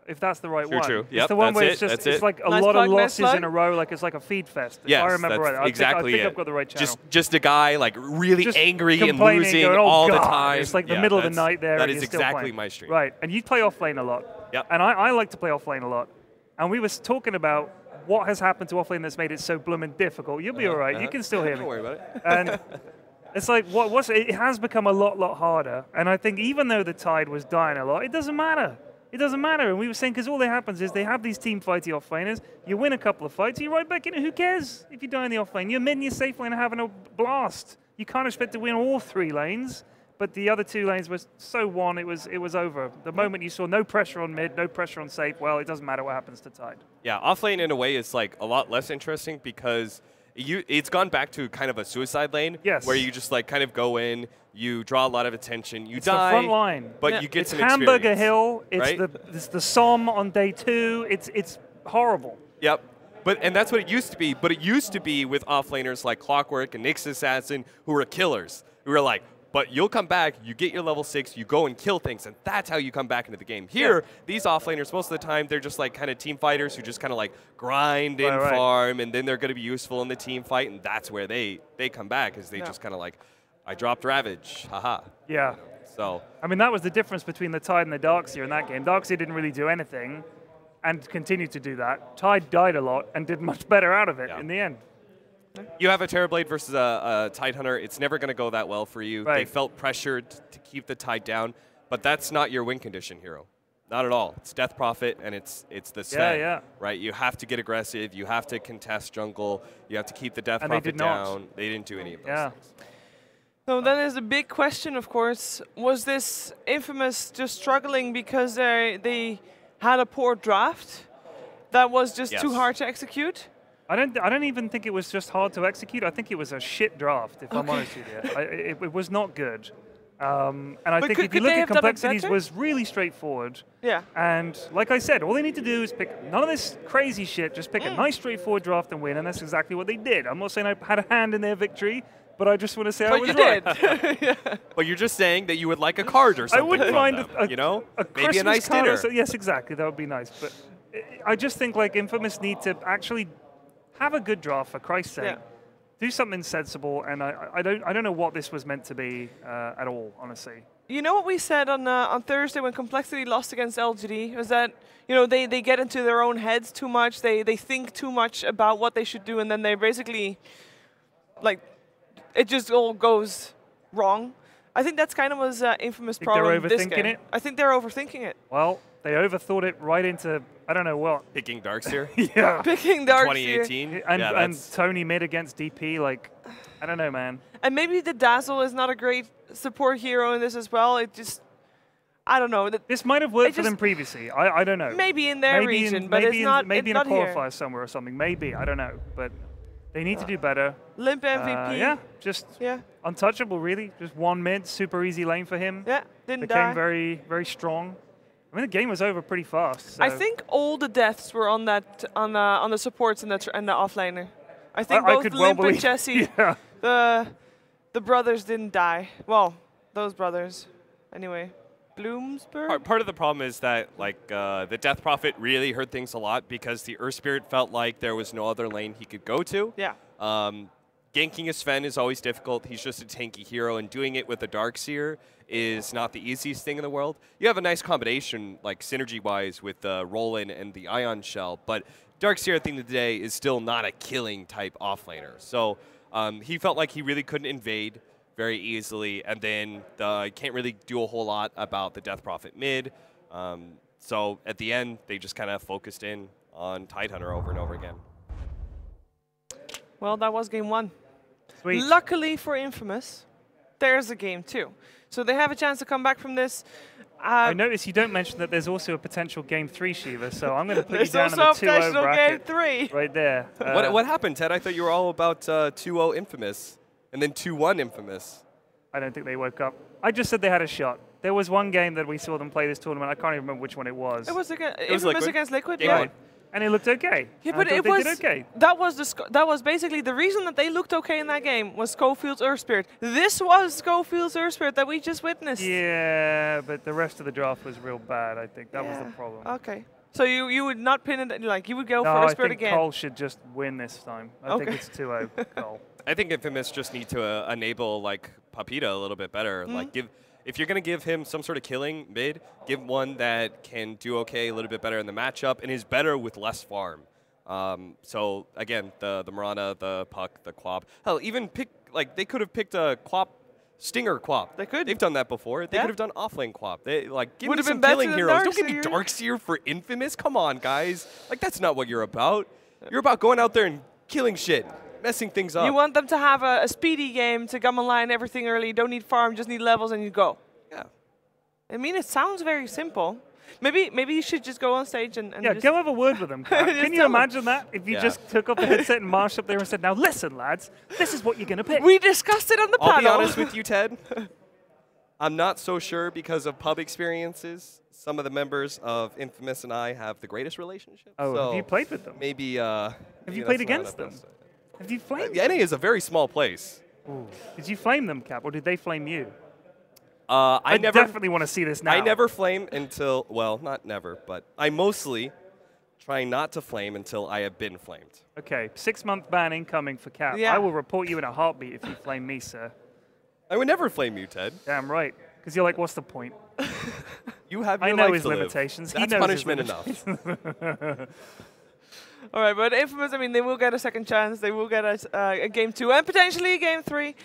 if that's the right one. True. It's the one where it's like a lot of losses in a row, like it's like a feed fest. Yes, I remember right. I think I've got the right channel. Just a guy like really angry and losing all the time. It's like the middle of the night there. That is exactly my stream. Right, and you play off lane a lot. Yep. And I like to play off lane a lot. And we were talking about what has happened to offlane that's made it so blooming difficult. You'll be all right. You can still hear me. Don't worry about it. And it's like, it has become a lot harder. And I think even though the Tide was dying a lot, it doesn't matter. It doesn't matter. And we were saying, because all that happens is they have these team fighty offlaners. You win a couple of fights, you're right back in it. Who cares if you die in the offlane? You're mid and you're safe lane and having a blast. You can't expect to win all 3 lanes. But the other 2 lanes were so won, it was over. The moment you saw no pressure on mid, no pressure on safe, well, it doesn't matter what happens to Tide. Yeah, offlane in a way is like a lot less interesting because it's gone back to kind of a suicide lane where you just like kind of go in, you draw a lot of attention, you die. It's the front line. But you get some Hamburger experience, Hill, right? it's the Somme on day 2, it's horrible. Yep. And that's what it used to be, but it used to be with offlaners like Clockwork and Nyx Assassin who were killers. We were like, but you'll come back, you get your level 6, you go and kill things, and that's how you come back into the game. Here, these offlaners, most of the time, they're just like kind of team fighters who just kind of like grind and farm, and then they're going to be useful in the team fight, and that's where they come back, is they just kind of like, I dropped Ravage, haha. Yeah. You know, so. I mean, that was the difference between the Tide and the Darkseer in that game. Darkseer didn't really do anything, and continued to do that. Tide died a lot, and did much better out of it in the end. You have a Terrorblade versus a Tidehunter. It's never going to go that well for you. They felt pressured to keep the Tide down, but that's not your win condition hero. Not at all. It's Death Prophet, and it's the Sven, right? You have to get aggressive. You have to contest jungle. You have to keep the Death Prophet down. They didn't do any of those things. So then there's a big question, of course. Was this Infamous just struggling because they had a poor draft? that was just too hard to execute? I don't even think it was just hard to execute. I think it was a shit draft, if I'm honest with you. It was not good. And I think if you look at complexities, was really straightforward. Yeah. And like I said, all they need to do is pick none of this crazy shit. Just pick a nice, straightforward draft and win. And that's exactly what they did. I'm not saying I had a hand in their victory, but I just want to say I was right. Yeah. But you're just saying that you would like a card or something. I would find you know, maybe a nice dinner. Yes, exactly. That would be nice. But I just think like Infamous need to actually have a good draft, for Christ's sake. Yeah. Do something sensible, and I don't know what this was meant to be at all, honestly. You know what we said on Thursday when Complexity lost against LGD was that they get into their own heads too much. They think too much about what they should do, and then they basically it just all goes wrong. I think that's kind of was Infamous problem. They're overthinking it. I think they're overthinking it. Well, they overthought it right into I don't know what. Picking Darkseer. Yeah. Picking Darkseer. 2018. And Tony mid against DP, like, I don't know, man. And maybe the Dazzle is not a great support hero in this as well. It just, I don't know. This might have worked for them previously. I don't know. Maybe in their region, but it's not. Maybe it's in a not qualifier here. somewhere or something. Maybe, I don't know. But they need to do better. Limp MVP. Yeah, just untouchable, really. Just one mid, super easy lane for him. Yeah, didn't Became die. very, very strong. I mean, the game was over pretty fast. So. I think all the deaths were on that on the supports and the offlaner. I think both Limp and Jesse, the brothers didn't die. Well, those brothers, anyway. Bloomsburg. Part of the problem is that the Death Prophet really hurt things a lot because the Earth Spirit felt like there was no other lane he could go to. Yeah. Ganking a Sven is always difficult. He's just a tanky hero, and doing it with a Darkseer is not the easiest thing in the world. You have a nice combination, like synergy-wise, with Roland and the Ion Shell, but Darkseer at the end of the day is still not a killing type offlaner. So he felt like he really couldn't invade very easily, and then can't really do a whole lot about the Death Prophet mid. So at the end, they just kind of focused in on Tidehunter over and over again. Well, that was game 1. Sweet. Luckily for Infamous, there's a game 2. So they have a chance to come back from this. I notice you don't mention that there's also a potential game 3, Shiva, so I'm going to put you down in the there's 2-0 also a bracket. game 3. Right there. What happened, Ted? I thought you were all about 2-0 Infamous and then 2-1 Infamous. I don't think they woke up. I just said they had a shot. There was one game that we saw them play this tournament. I can't even remember which one it was. It was Infamous against Liquid, Game yeah. one. And it looked okay. Yeah, but it was okay. that was basically the reason that they looked okay in that game was Schofield's Earth Spirit. This was Schofield's Earth Spirit that we just witnessed. Yeah, but the rest of the draft was real bad. I think that was the problem. Okay, so you would not pin it, like you would go for Earth Earth Spirit I think again. Cole should just win this time. I think it's 2-0 Cole. I think Infamous just need to enable like Papita a little bit better. Like if you're going to give him some sort of killing mid, give one that can do okay a little bit better in the matchup and is better with less farm. So again, the Mirana, the Puck, the Quap. Hell, even pick they could have picked a Quap, Stinger Quap. They could. They've done that before. They could have done offlane Quap. They give me some been killing heroes. Don't give me Darkseer. Darkseer for Infamous. Come on, guys. Like that's not what you're about. You're about going out there and killing shit, messing things up. You want them to have a speedy game to come online, everything early. You don't need farm, just need levels, and you go. Yeah. I mean, it sounds very simple. Maybe you should just go on stage and just go have a word with them. Can you imagine that? If you just took up the headset and marched up there and said, now listen, lads, this is what you're going to pick. We discussed it on the panel. I'll be honest with you, Ted. I'm not so sure because of pub experiences. Some of the members of Infamous and I have the greatest relationship. Oh, so have you played with them? Maybe. Have you played against them? Have you flamed them? NA is a very small place. Ooh. Did you flame them, Cap, or did they flame you? I definitely want to see this now. I never flame until, well, not never, but I mostly try not to flame until I have been flamed. Okay, 6-month ban incoming for Cap. Yeah. I will report you in a heartbeat if you flame me, sir. I would never flame you, Ted. Damn right. Because you're like, what's the point? You have your I know life his to live. limitations. That's he knows punishment his limitations. enough. All right, but Infamous, I mean, they will get a second chance. They will get a game 2 and potentially a game 3.